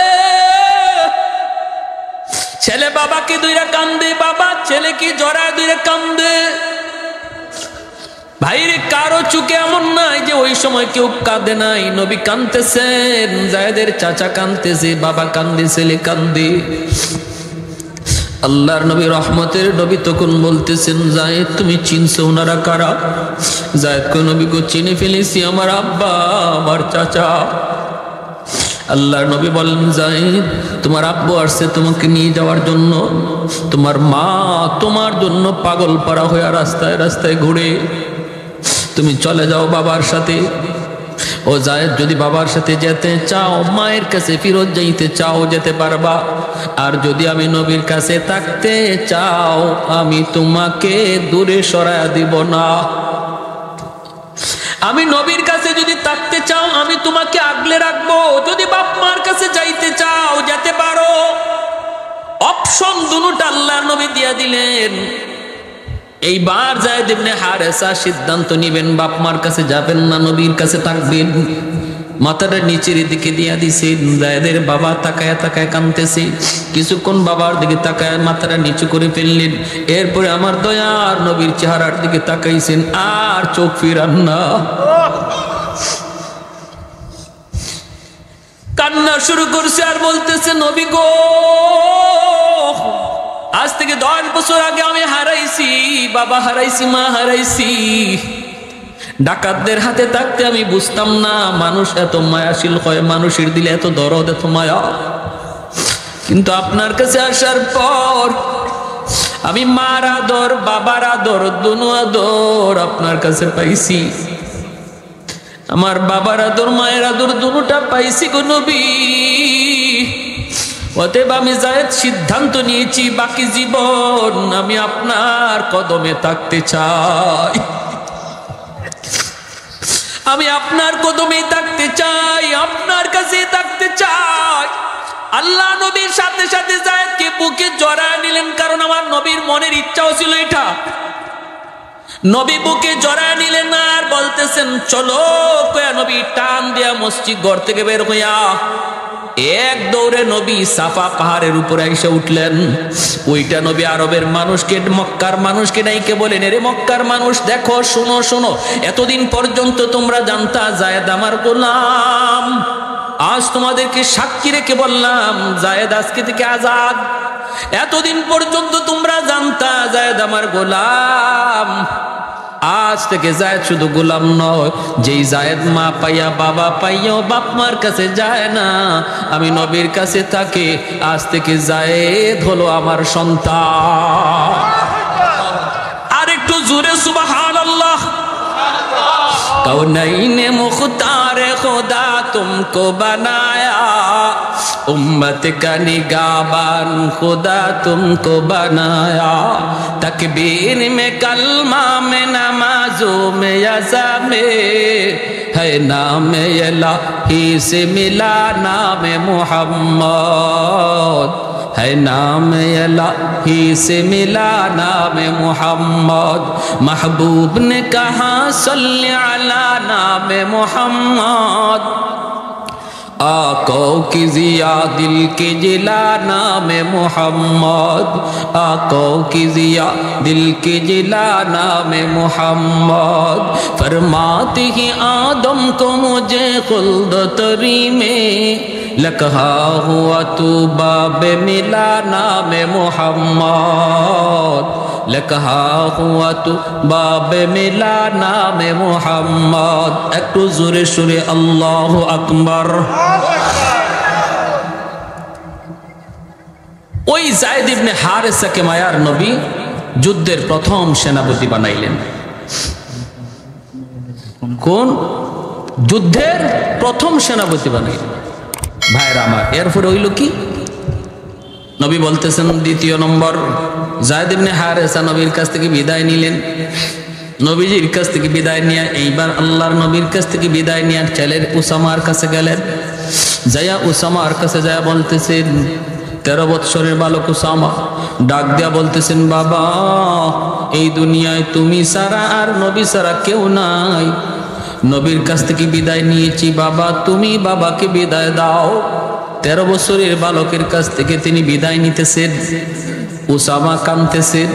ছেলে বাবাকে ধরে কান্দে, বাবা ছেলেকে জড়ায় ধরে কান্দে। ভাইরে কারো চুকে এমন নাই যে ওই সময় কেউ কাঁদে নাই। নবী কাঁদতেছেন, যায়েদের চাচা কাঁদতেছে, বাবা কান্দে, ছেলে কান্দে। আল্লাহর নবী রহমতের নবী তখন বলতেছেন, যায়েদ তুমি চিনছো ওনারা কারা? যায়েদ কো নবী গো চিনে ফেলেছি, আমার আব্বা, আমার চাচা। আল্লাহর নবী বলেন, যায়েদ তোমার আব্বু আসছে তোমাকে নিয়ে যাওয়ার জন্য, তোমার মা তোমার জন্য পাগল পাড়া হয়ে রাস্তায় রাস্তায় ঘুরে, তুমি চলে যাও বাবার সাথে। ও যায়েদ যদি বাবার সাথে যেতে চাও, মায়ের কাছে ফিরত যাইতে চাও, যেতে পারবা। আর যদি আমি নবীর কাছে থাকতে চাও, আমি তোমাকে দূরে সরায়া দিব না। আমি নবীর কাছে যদি থাকতে চাও, আমি তোমাকে আগলে রাখবো। যদি বাপ মার কাছে যাইতে চাও, যেতে পারো। অপশন দুটোটা আল্লাহর নবী দিয়া দিলেন। এইবার যায়েদ ইবনে হারেসা সিদ্ধান্ত নিবেন, বাপ মার কাছে যাবেন না, নবীর কাছে থাকবেন। মাথাটা নিচের দিকে দিয়া দিছেন। যায়েদের বাবা তাকায় তাকায় কাঁদতেছে। কিছুক্ষণ বাবার দিকে তাকায় মাথাটা নিচু করে ফেললেন। এরপরে আমার দয়ার নবীর চেহারার দিকে তাকাইছেন, আর চোখ ফিরান না। কান্না শুরু করছে আর বলতেছে, নবী গো, আজ থেকে 10 বছর আগে আমি হারাইছি, বাবা হারাইছি, মা হারাইছি। ডাকাতদের হাতে থাকতে আমি বুঝতাম না মানুষ এত মায়াশীল হয়, মানুষের দিলে এত দরদ, এত মায়া। কিন্তু আপনার কাছে আসার পর আমি মার আদর, বাবার আদর, দুনো আদর আপনার কাছে পাইছি। আমার বাবার আদর, মায়ের আদর দুটোটা পাইছি গো নবী। অতএব আমি যায়েদ সিদ্ধান্ত নিয়েছি, বাকি জীবন আমি আপনার কদমে থাকতে চাই। আমি আপনার কদমে থাকতে চাই, আপনার কাছে থাকতে চাই। আল্লাহ নবীর সাথে সাথে যায়েদকে বুকে জড়ায় নিলেন, কারণ আমার নবীর মনের ইচ্ছাও ছিল এটা। নবী বুকে জড়ায় নিলেন আর বলতেছেন, চলো। কয়া নবী টান দিয়া মসজিদ ঘর থেকে বের হইয়া এক দৌড়ে নবী সাফা পাহাড়ের উপরে এসে উঠলেন। ওইটা নবী আরবের মানুষকে, মক্কার মানুষকে ডাইকে বলেন, এরে মক্কার মানুষ, দেখো, শোনো শোনো, এতদিন পর্যন্ত তোমরা জানতা যায়েদ আমার গোলাম। আজ তোমাদেরকে সাক্ষী রেখে বললাম, যায়েদ আজকে থেকে আজাদ। এতদিন পর্যন্ত তোমরা জানতা যায়েদ আমার গোলাম। আজ থেকে যায়েদ শুধু গোলাম নয়, যেই যায়েদ মা পাইয়া বাবা পাইয়া বাপ মার কাছে যায় না, আমি নবীর কাছে থাকে, আজ থেকে যায়েদ হলো আমার সন্তান। আর একটু জোরে সুবহানাল্লাহ। कौनैन मुख्तार खुदा तुमको बनाया, उम्मत का निगाहबान खुदा तुमको बनाया। तकबीर में, कलमा में, नमाजों में, यज़ा में है नाम इलाही से मिला नाम मोहम्मद, है नाम इलाही से मिला नाम मोहम्मद। महबूब ने कहा सल्ली अला नाम मोहम्मद, आको की जिया दिल के जिला नाम मोहम्मद, आको की जिया दिल के जिला नाम मोहम्मद। फरमाते ही आदम को मुझे खुल्द तरी में, लकहा हुआ तू बाब मिला नाम मोहम्मद, लकहा हुआ तू बाब मिला नाम मोहम्मद। একটু জোরে সুরে আল্লাহু আকবার। ওই যায়েদ ইবনে হারেসাকে মায়ার নবী যুদ্ধের প্রথম সেনাপতি বানাইলেন। কোন যুদ্ধের প্রথম সেনাপতি বানাইলেন? ভাইরা আমার, এরপরে হইল কি? নবী বলতেছেন, দ্বিতীয় নম্বর, যায়েদ ইবনে হারেসা নবীর কাছ থেকে বিদায় নিলেন। নবীজির কাছ থেকে বিদায় নিয়ে এইবার আল্লাহর নবীর কাছ থেকে বিদায় নিয়ে ছেলের উসামার কাছে গেলেন। যাইয়া উসামার কাছে যাইয়া বলতেছেন, 13 বৎসরের বালক উসামা ডাক দিয়া বলতেছেন, বাবা, এই দুনিয়ায় তুমি ছাড়া আর নবী ছাড়া কেউ নাই। নবীর কাছ থেকে বিদায় নিয়েছি বাবা, তুমি বাবাকে বিদায় দাও। 13 বছরের বালকের কাছ থেকে তিনি বিদায় নিতেছেন। উসামা কাঁদতেছেন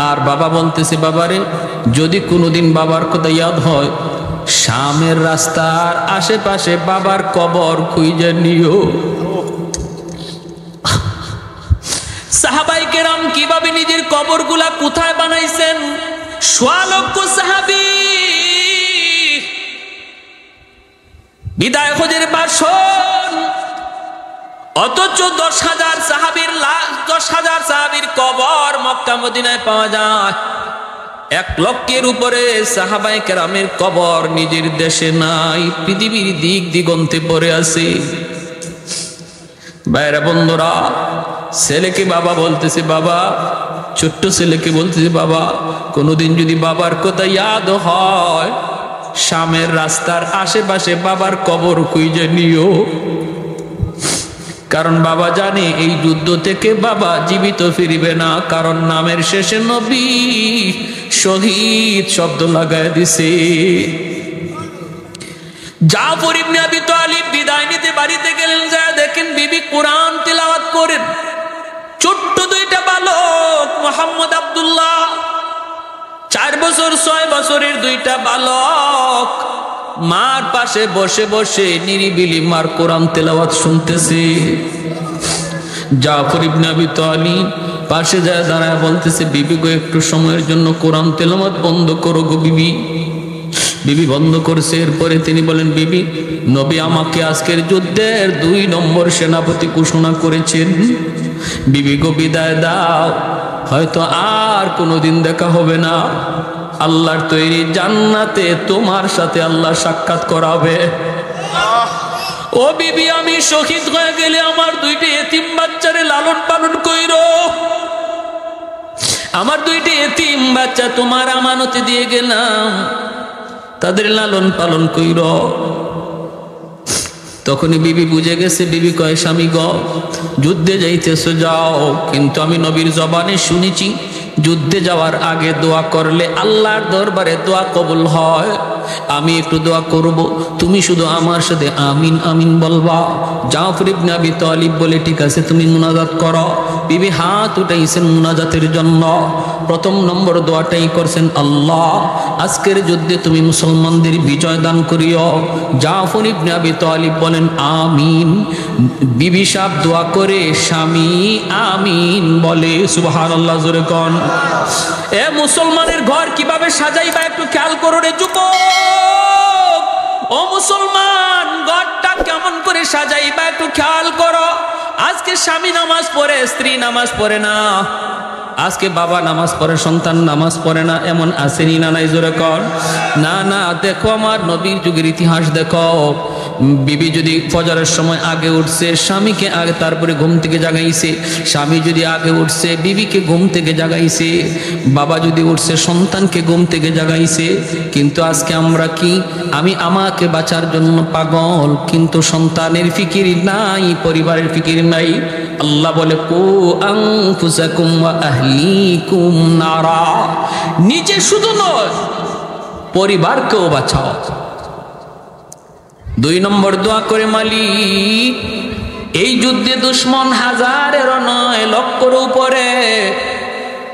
আর বাবা বলতেছে, বাবারে, যদি কোনোদিন বাবার কথা ইয়াদ হয়, শামের রাস্তার আশেপাশে বাবার কবর খুঁজে নিও। সাহাবায়ে কেরাম কিভাবে নিজের কবরগুলা কোথায় বানাইছেন? সোয়া লক্ষ সাহাবী বিদায় হজের বাসন, অথচ 10,000 সাহাবীর লাশ, 10,000 সাহাবীর কবর মক্কা মদিনায় পাওয়া যায়। 1 লক্ষের উপরে সাহাবায়ে কেরামের কবর নিজের দেশে নাই, পৃথিবীর দিক দিগন্তে পড়ে আছে। ভাইরা বন্ধুরা, ছেলেকে বাবা বলতেছে, বাবা, ছোট্ট ছেলেকে বলতেছে, বাবা, কোনোদিন যদি বাবার কথা ইয়াদ হয়, শামের রাস্তার আশেপাশে বাবার কবর খুঁজে নিও। কারণ বাবা জানে এই যুদ্ধ থেকে বাবা জীবিত ফিরবে না, কারণ নামের শেষে নবী শহীদ শব্দ লাগায় দিছে। জাফর ইবনে আবি তালিব বিদায় নিতে বাড়িতে গেলেন, যায় দেখেন বিবি কোরআন তিলাওয়াত করেন। ছোট্ট 2টা বালক, মোহাম্মদ আব্দুল্লাহ 4 বছর 6 বছরের 2টা বালক মার পাশে বসে বসে নিরিবিলি মার কোরআন তেলাওয়াত শুনতেছে। জাফর ইবনে আবি তালিব পাশে যায় দাঁড়ায় বলতেছে, বিবি গো, একটু সময়ের জন্য কোরআন তেলাওয়াত বন্ধ করো গো বিবি। বিবি বন্ধ করছে। এরপরে তিনি বলেন, বিবি, নবী আমাকে আজকের যুদ্ধের 2 নম্বর সেনাপতি ঘোষণা করেছেন। বিবি গো, বিদায় দাও, হয়তো আর কোনোদিন দেখা হবে না। আল্লাহর তৈরি জান্নাতে তোমার সাথে আল্লাহ সাক্ষাৎ করাবে। ও বিবি, আমি শহীদ হয়ে গেলে আমার 2টি এতিম বাচ্চারে লালন পালন কইরো। আমার 2টি এতিম বাচ্চা তোমার আমানতে দিয়ে গেলাম, তাদের লালন পালন কইরো। তখনই বিবি বুঝে গেছে। বিবি কয়, স্বামী গো, যুদ্ধে যাইতেছো যাও, কিন্তু আমি নবীর জবানে শুনেছি যুদ্ধে যাওয়ার আগে দোয়া করলে আল্লাহর দরবারে দোয়া কবুল হয়। আমি একটু দোয়া করব, তুমি শুধু আমার সাথে আমিন আমিন বলবা। জাফর ইবনে আবি তালিব বলে, ঠিক আছে, তুমি মুনাজাত করো। বিবি হাত উঠাইছেন মুনাজাতের জন্য। 1 নম্বর দোয়াটাই করছেন, আল্লাহ, আজকের যুদ্ধে তুমি মুসলমানদের বিজয় দান করিও। জাফর ইবনে আবি তালিব বলেন, আমিন। বিবি সাহেব দোয়া করে, স্বামী আমিন বলে। সুবহানাল্লাহ, জোরে কোন। এ মুসলমানের ঘর কিভাবে সাজাইবা একটু খেয়াল করো রে যুবক। ও মুসলমান, ঘরটা কেমন করে সাজাইবা একটু খেয়াল করো। আজকে স্বামী নামাজ পড়ে, স্ত্রী নামাজ পড়ে না। আজকে বাবা নামাজ পড়ে, সন্তান নামাজ পড়ে না, এমন আসেনি না নাই? জোরে কর। না না, দেখো আমার নবীর যুগের ইতিহাস দেখো। বিবি যদি ফজরের সময় আগে উঠছে, স্বামীকে আগে তারপরে ঘুম থেকে জাগাইছে। স্বামী যদি আগে উঠছে, বিবিকে ঘুম থেকে জাগাইছে। বাবা যদি উঠছে, সন্তানকে ঘুম থেকে জাগাইছে। কিন্তু আজকে আমরা কি, আমি আমাকে বাঁচার জন্য পাগল, কিন্তু সন্তানের ফিকির নাই, পরিবারের ফিকির নাই। আল্লাহ বলে, কু আনফুসাকুম ওয়া আহলিকুম নারা। নিজে শুধু নয়, পরিবারকেও বাঁচাও। 2 নম্বর দোয়া করে, মালিক, এই যুদ্ধে দুশ্মন হাজারেরও নয়, লক্ষের উপরে।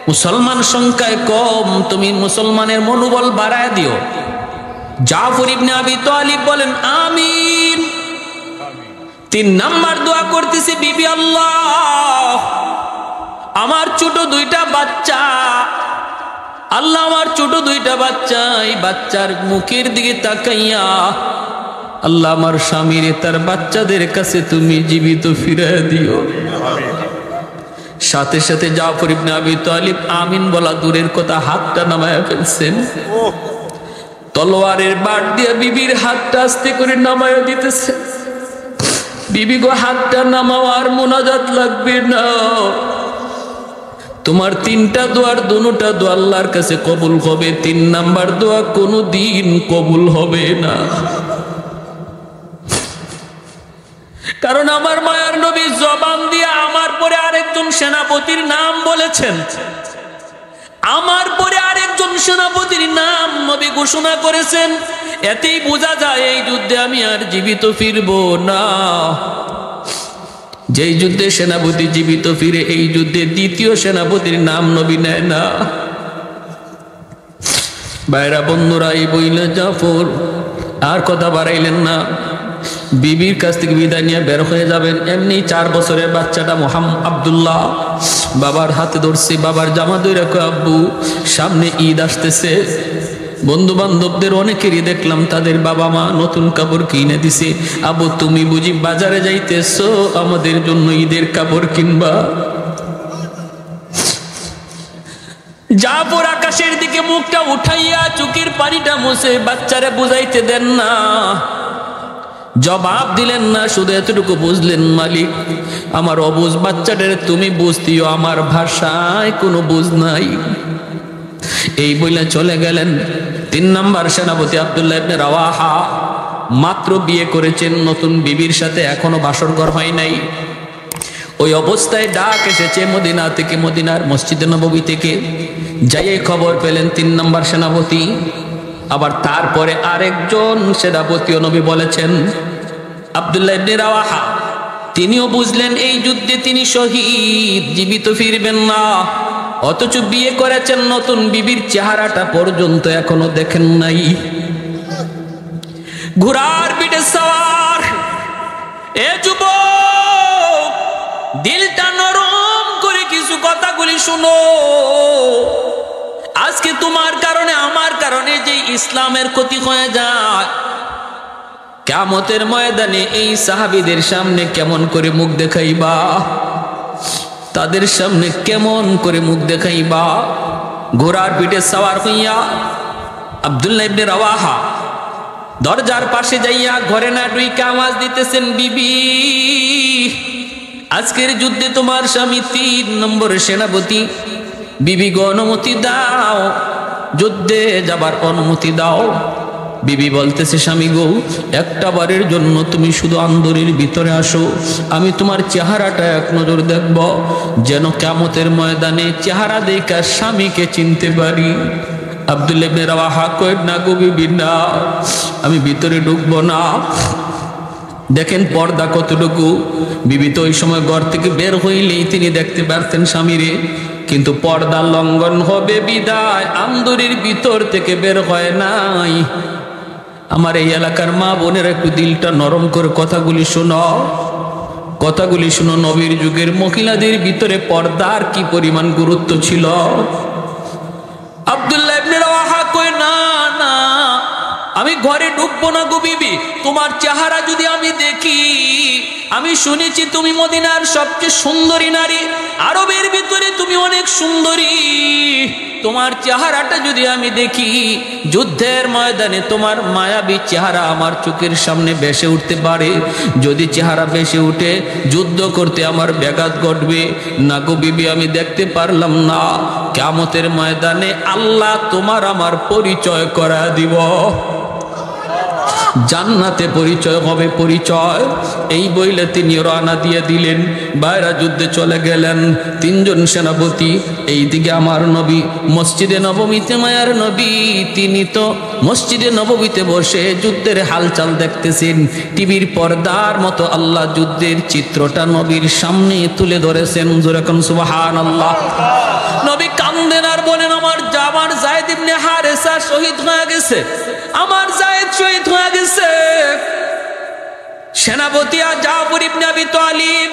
মুসলমান সংখ্যায় কম, তুমি মুসলমানের মনোবল বাড়ায় দিও। জাফর ইবনে আবি তালিব বলেন, আমিন। 3 নম্বর দোয়া করতেছি, বিবি, আল্লাহ, আমার ছোট 2টা বাচ্চা, আল্লাহ, আমার ছোট 2টা বাচ্চা, এই বাচ্চার মুখের দিকে তাকাইয়া আল্লাহ আমার স্বামীর তার বাচ্চাদের কাছে তুমি জীবিত ফিরিয়ে দিও। সাথে সাথে জাফর ইবনে আবি তালিব আমিন বলা দূরের কথা, হাতটা নামায়া ফেলছেন। তলোয়ারের বাট দিয়ে বিবির হাতটা আস্তে করে নামায়া দিতেছে। বিবি গো, হাতটা নামাওয়ার মুনাজাত লাগবে না। তোমার 3টা দোয়ার 2টা দোয়া আল্লাহর কাছে কবুল হবে, 3 নাম্বার দোয়া কোনো দিন কবুল হবে না। কারণ আমার মায়ার নবী জবান দিয়ে আমার পরে আরেকজন সেনাপতির নাম বলেছেন। আমার পরে আরেকজন সেনাপতির নাম নবী ঘোষণা করেছেন। এতেই বোঝা যায় এই যুদ্ধে আমি আর জীবিত ফিরব না। যেই যুদ্ধে সেনাপতি জীবিত ফিরে, এই যুদ্ধে 2য় সেনাপতির নাম নবী নেয় না। বাইরা বন্ধুরা, এই বইলে জাফর আর কথা বাড়াইলেন না। বিবির কাছ থেকে বিদায় নিয়ে বের হয়ে যাবেন। এমনি 4 বছরের বাচ্চাটা আব্দুল্লাহ বাবার হাতে ধরছে, বাবার জামা ধরে কয়, আব্বু সামনে ঈদ আসতেছে, বন্ধু বান্ধবদের অনেকেরই দেখলাম তাদের বাবা মা নতুন কাপড় কিনে দিছে, আব্বু তুমি বুঝি বাজারে যাইতেছো আমাদের জন্য ঈদের কাপড় কিনবা? জাফর আকাশের দিকে মুখটা উঠাইয়া চোখের পানিটা মুছে বাচ্চারে বুঝাইতে দেন না, জবাব দিলেন না, শুধু এতটুকু বুঝলেন, মালিক আমার অবুঝ বাচ্চাটারে তুমি বুঝতিও, আমার ভাষায় কোনো বুঝ নাই। এই বইলে চলে গেলেন। 3 নম্বর সেনাপতি আব্দুল্লাহ ইবনে রাওয়াহা মাত্র বিয়ে করেছেন, নতুন বিবির সাথে এখনো বাসরঘর হয় নাই। ওই অবস্থায় ডাক এসেছে মদিনা থেকে, মদিনার মসজিদে নববী থেকে। যাইয়ে খবর পেলেন 3 নম্বর সেনাপতি। আবার তারপরে আরেকজন সেনাপতিও নবী বলেছেন আব্দুল্লাহ ইবনে রাওয়াহা, তিনিও বুঝলেন এই যুদ্ধে তিনি শহীদ, জীবিত ফিরবেন না। অথচ বিয়ে করেছেন, নতুন বিবির চেহারাটা পর্যন্ত এখনো দেখেন নাই। ঘোড়ার পিঠে সওয়ার এ যুবক, দিলটা নরম করে কিছু কথাগুলি শুনো। আজকে তোমার কারণে আমার কারণে যে ইসলামের ক্ষতি হয়ে যায়, কিয়ামতের ময়দানে এই সাহাবীদের সামনে কেমন করে মুখ দেখাইবা, তাদের সামনে কেমন করে মুখ দেখাইবা? ঘোড়ার পিঠে সওয়ার হইয়া আব্দুল্লাহ ইবনে রাওয়াহা দরজার পাশে যাইয়া ঘরে না ঢুইকা আওয়াজ দিতেছেন, বিবি আজকের যুদ্ধে তোমার স্বামী 3 নম্বর সেনাপতি, বিবি গো অনুমতি দাও, যুদ্ধে যাবার অনুমতি দাও। বিবি বলতেছে, স্বামী গো একটা বারের জন্য তুমি শুধু আন্দরের ভিতরে আসো, আমি তোমার চেহারাটা এক নজর দেখব, যেন কিয়ামতের ময়দানে চেহারা দেখা স্বামীকে চিনতে পারি। আব্দুল্লাহ ইবনে রাওয়াহা কয়, না গো বিবি না, আমি ভিতরে ঢুকবো না। দেখেন পর্দা কতটুকু। বিবি তো ওই সময় ঘর থেকে বের হইলেই তিনি দেখতে পারতেন স্বামীরে, কিন্তু পর্দা লঙ্ঘন হবে বিদায় আন্দরের ভিতর থেকে বের হয় নাই। আমার এই এলাকার মা বোনের একটু দিলটা নরম করে কথাগুলি শোনো, কথাগুলি শোনো। নবীর যুগের মহিলাদের ভিতরে পর্দার কি পরিমাণ গুরুত্ব ছিল। আব্দুল্লাহ ইবনে রাওয়াহা কয়, না না আমি ঘরে ঢুকবো না গো বিবি, তোমার চেহারা যদি আমি দেখি, আমি শুনেছি তুমি মদিনার সবচেয়ে সুন্দরী নারী, আরবের ভিতরে তুমি অনেক সুন্দরী, তোমার চেহারাটা যদি আমি দেখি, যুদ্ধের ময়দানে তোমার মায়াবী চেহারা আমার চোখের সামনে ভেসে উঠতে পারে। যদি চেহারা ভেসে উঠে যুদ্ধ করতে আমার ব্যাঘাত ঘটবে। না গো বিবি আমি দেখতে পারলাম না, কিয়ামতের ময়দানে আল্লাহ তোমার আমার পরিচয় করা দিব, জান্নাতে পরিচয় হবে পরিচয়। এই বইলে তিনি রওনা দিয়ে দিলেন, বাইরা যুদ্ধে চলে গেলেন 3 জন সেনাপতি। এইদিকে আমার নবী মসজিদে নববীতে, মায়ার নবী তিনি তো মসজিদে নববীতে বসে যুদ্ধের হালচাল দেখতেছেন। টিভির পর্দার মতো আল্লাহ যুদ্ধের চিত্রটা নবীর সামনে তুলে ধরেছেন। যেরকম সুবহানাল্লাহ। নবী কান্দেন আর বলেন, আমার যায়েদ ইবনে হারেসা শহীদ হয়ে গেছে, আমার যায়েদ শহীদ হয়ে গেছে। সেনাপতি জাফর ইবনে আবি তালিব,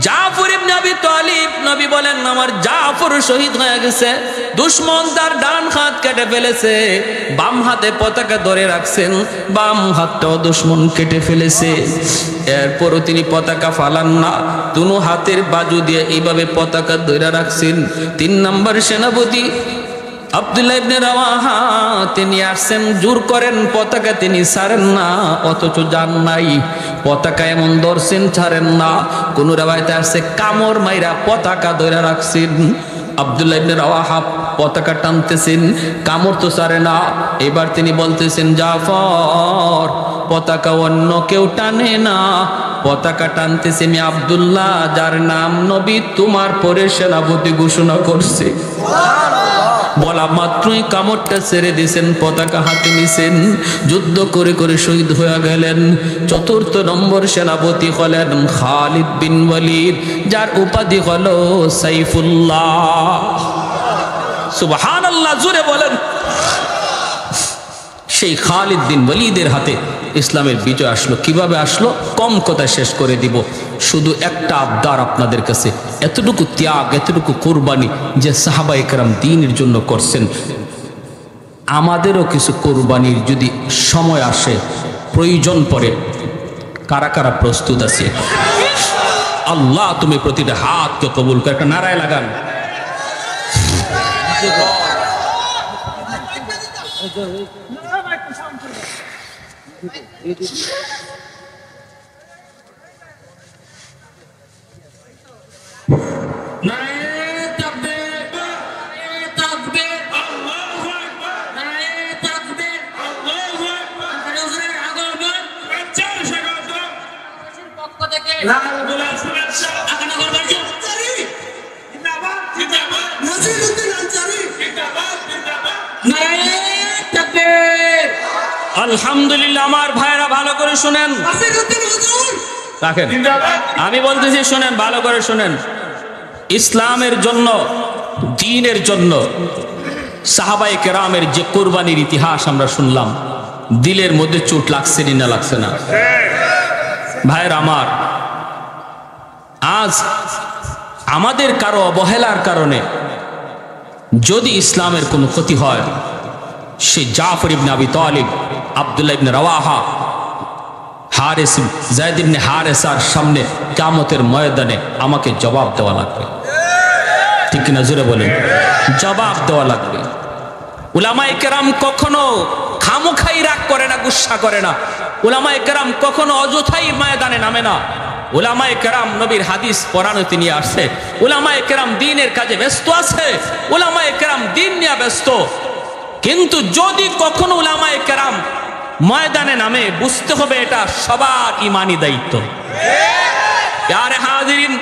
জাফর ইবনে আবি তালিব, নবী বলেন আমার জাফর শহীদ হয়ে গেছে। দুশমন তার ডান হাত কেটে ফেলেছে, বাম হাতে পতাকা ধরে রাখছেন, বাম হাতটাও দুশমন কেটে ফেলেছে। এরপরও তিনি পতাকা ফালান না, দুনো হাতের বাজু দিয়ে এইভাবে পতাকা ধরে রাখছেন। 3 নম্বর সেনাপতি আব্দুল্লাহ ইবনে রাওয়াহা তিনি আসছেন, জোর করেন পতাকা তিনি ছাড়েন না, অথচ জান নাই পতাকা এমন ধরছেন ছাড়েন না। কোন রাওয়ায়াতে আসছে কামড় মাইরা পতাকা ধরে রাখছেন। আব্দুল্লাহ ইবনে রাওয়াহা পতাকা টানতেছেন, কামড় তো ছাড়ে না। এবার তিনি বলতেছেন, জাফর পতাকা অন্য কেউ টানে না, পতাকা টানতেছে আমি আব্দুল্লাহ, যার নাম নবী তোমার পরে সেনাপতি ঘোষণা করছে। বলা মাত্রই কামড়টা ছেড়ে দিয়েছেন, পতাকা হাতে নিছেন, যুদ্ধ করে করে শহীদ হয়ে গেলেন। 4র্থ নম্বর সেনাপতি হলেন খালিদ বিন ওয়ালিদ, যার উপাধি হলো সাইফুল্লাহ। সুবহানাল্লাহ, জোরে বলেন। সেই খালিদ বিন ওয়ালিদের হাতে ইসলামের বিজয় আসলো। কিভাবে আসলো? কম কথা শেষ করে দিব, শুধু একটা আবদার আপনাদের কাছে, এতটুকু ত্যাগ, এতটুকু কোরবানি যে সাহাবায়ে কেরাম দ্বীনের জন্য করছেন, আমাদেরও কিছু কোরবানির যদি সময় আসে, প্রয়োজন পড়ে, কারা কারা প্রস্তুত আছে? আল্লাহ তুমি প্রতিটা হাতকে কবুল করে একটা নারায় লাগান। আলহামদুলিল্লাহ। আমার ভাইরা ভালো করে শুনেন, রাখেন, আমি বলতেছি শুনেন, ভালো করে শুনেন। ইসলামের জন্য, দ্বীনের জন্য সাহাবায়ে কেরামের যে কুরবানির ইতিহাস আমরা শুনলাম, দিলের মধ্যে চোট লাগছে না লাগছে না? ভাইরা আমার, আজ আমাদের কারো অবহেলার কারণে যদি ইসলামের কোনো ক্ষতি হয়, সে জাফর ইবনে আবি তালিব, আব্দুল্লাহ ইবনে রাওয়াহা, হারিস, যায়েদ ইবনে হারেসার সামনে কিয়ামতের ময়দানে আমাকে জবাব দেওয়া লাগবে। ঠিক কিনা জোরে বলেন? জবাব দেওয়া লাগবে। উলামায়ে কেরাম কখনো খামোখাই রাগ করে না, গুসা করে না। উলামায়ে কেরাম কখনো অযথাই ময়দানে নামে না। উলামায়ে কেরাম নবীর হাদিস পড়ানোতে নিয়ে আসছে, উলামায়ে কেরাম দ্বীনের কাজে ব্যস্ত আছে, উলামায়ে কেরাম দ্বীন নিয়ে ব্যস্ত। কিন্তু যদি কখনো উলামায়ে কেরাম ময়দানে নামে, বুঝতে হবে এটা সবার ইমানি দায়িত্ব। আরে হাজিরিন,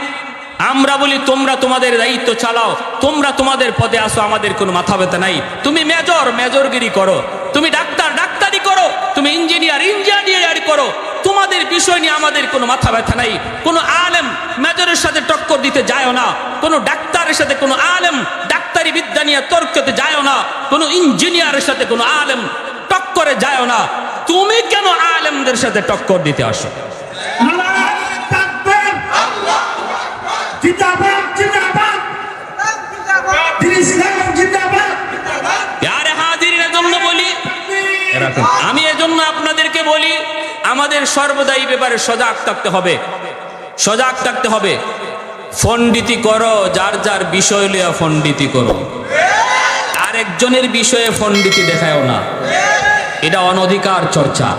আমরা বলি তোমরা তোমাদের দায়িত্ব চালাও, তোমরা তোমাদের পদে আসো, আমাদের কোনো মাথা ব্যথা নাই। তুমি মেজর মেজরগিরি করো, তুমি ডাক্তার ডাক্তারি করো, তুমি ইঞ্জিনিয়ার ইঞ্জিনিয়ারি করো, তোমাদের বিষয় নিয়ে আমাদের কোনো মাথা ব্যথা নাই। কোনো আলেম মেজরের সাথে টক্কর দিতে যায় না, কোনো ডাক্তারের সাথে কোনো আলেম ডাক্তারি বিদ্যা নিয়ে তর্কতে যায় না, কোনো ইঞ্জিনিয়ারের সাথে কোনো আলেম টক্করে যায় না। তুমি কেন আলেমদের সাথে টক্কর দিতে আসো? আমি এজন্য আপনাদেরকে বলি, আমাদের সর্বদা এই ব্যাপারে সজাগ থাকতে হবে, সজাগ থাকতে হবে। ফন্ডিতি করো, যার যার বিষয় লইয়া ফন্ডিতি করো, আরেকজনের বিষয়ে ফন্ডিতি দেখায়ও না। এটা অনধিকার চর্চা,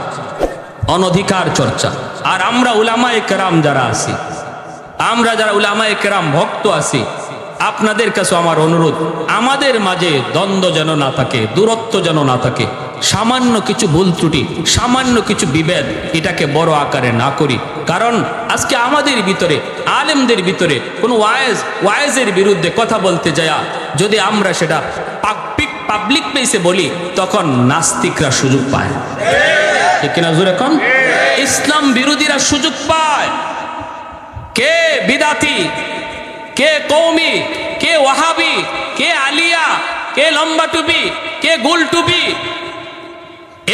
অনধিকার চর্চা। আর আমরা উলামায়ে কেরাম যারা আছি, আমরা যারা উলামায়ে কেরাম ভক্ত আছি, আপনাদের কাছে আমার অনুরোধ, আমাদের মাঝে দ্বন্দ্ব যেন না থাকে, দূরত্ব যেন না থাকে। সামান্য কিছু ভুল ত্রুটি, সামান্য কিছু বিভেদ, এটাকে বড় আকারে না করি। কারণ আজকে আমাদের ভিতরে, আলেমদের ভিতরে কোনো ওয়াইজের বিরুদ্ধে কথা বলতে যায়, যদি আমরা সেটা পাবলিক প্লেসে বলি, তখন নাস্তিকরা সুযোগ পায়। ঠিক কিনা জোরে কোন? ইসলাম বিরোধীরা সুযোগ পায়। কে বিদাতি, কে কওমি, কে ওয়াহাবি, কে আলিয়া, কে লম্বা টুপি, কে গোল টুপি,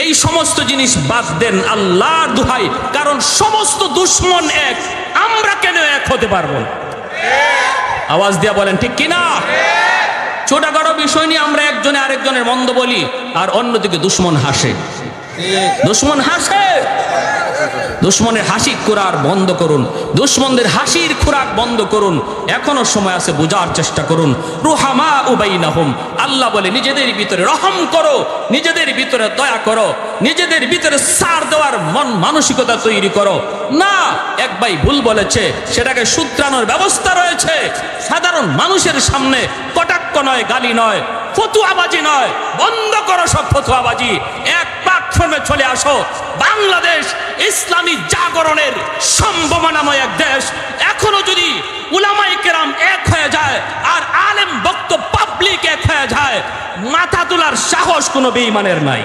এই সমস্ত জিনিস বাদ দেন আল্লাহর দোহাই। কারণ সমস্ত দুশ্মন এক, আমরা কেন এক হতে পারবো না? আওয়াজ দিয়া বলেন ঠিক কিনা? ছোটখাটো বিষয় নিয়ে আমরা একজনে আরেকজনের মন্দ বলি, আর অন্যদিকে দুশ্মন হাসে, দুশ্মন হাসে। দুশ্মনের হাসি খোরাক বন্ধ করুন, দুশ্মনদের হাসির খোরাক বন্ধ করুন। এখনো সময় আছে, বোঝার চেষ্টা করুন। রুহামা উবাইনাহুম, আল্লাহ বলে নিজেদের ভিতরে রহম করো, নিজেদের ভিতরে দয়া করো, নিজেদের ভিতরে ছাড় দেওয়ার মন মানসিকতা তৈরি করো। না, এক ভাই ভুল বলেছে, সেটাকে শুধরানোর ব্যবস্থা রয়েছে। সাধারণ মানুষের সামনে কটাক্ষ নয়, গালি নয়, ফতুয়াবাজি নয়, বন্ধ করো সব ফতুয়াবাজি। এক প্ল্যাটফর্মে চলে আসো। বাংলাদেশ ইসলামী জাগরণের সম্ভাবনাময় এক দেশ। এখনো যদি উলামায়ে কেরাম এক হয়ে যায় আর আলেম বক্ত পাবলিক এক হয়ে যায়, মাথা তোলার সাহস কোনো বেঈমানের নাই।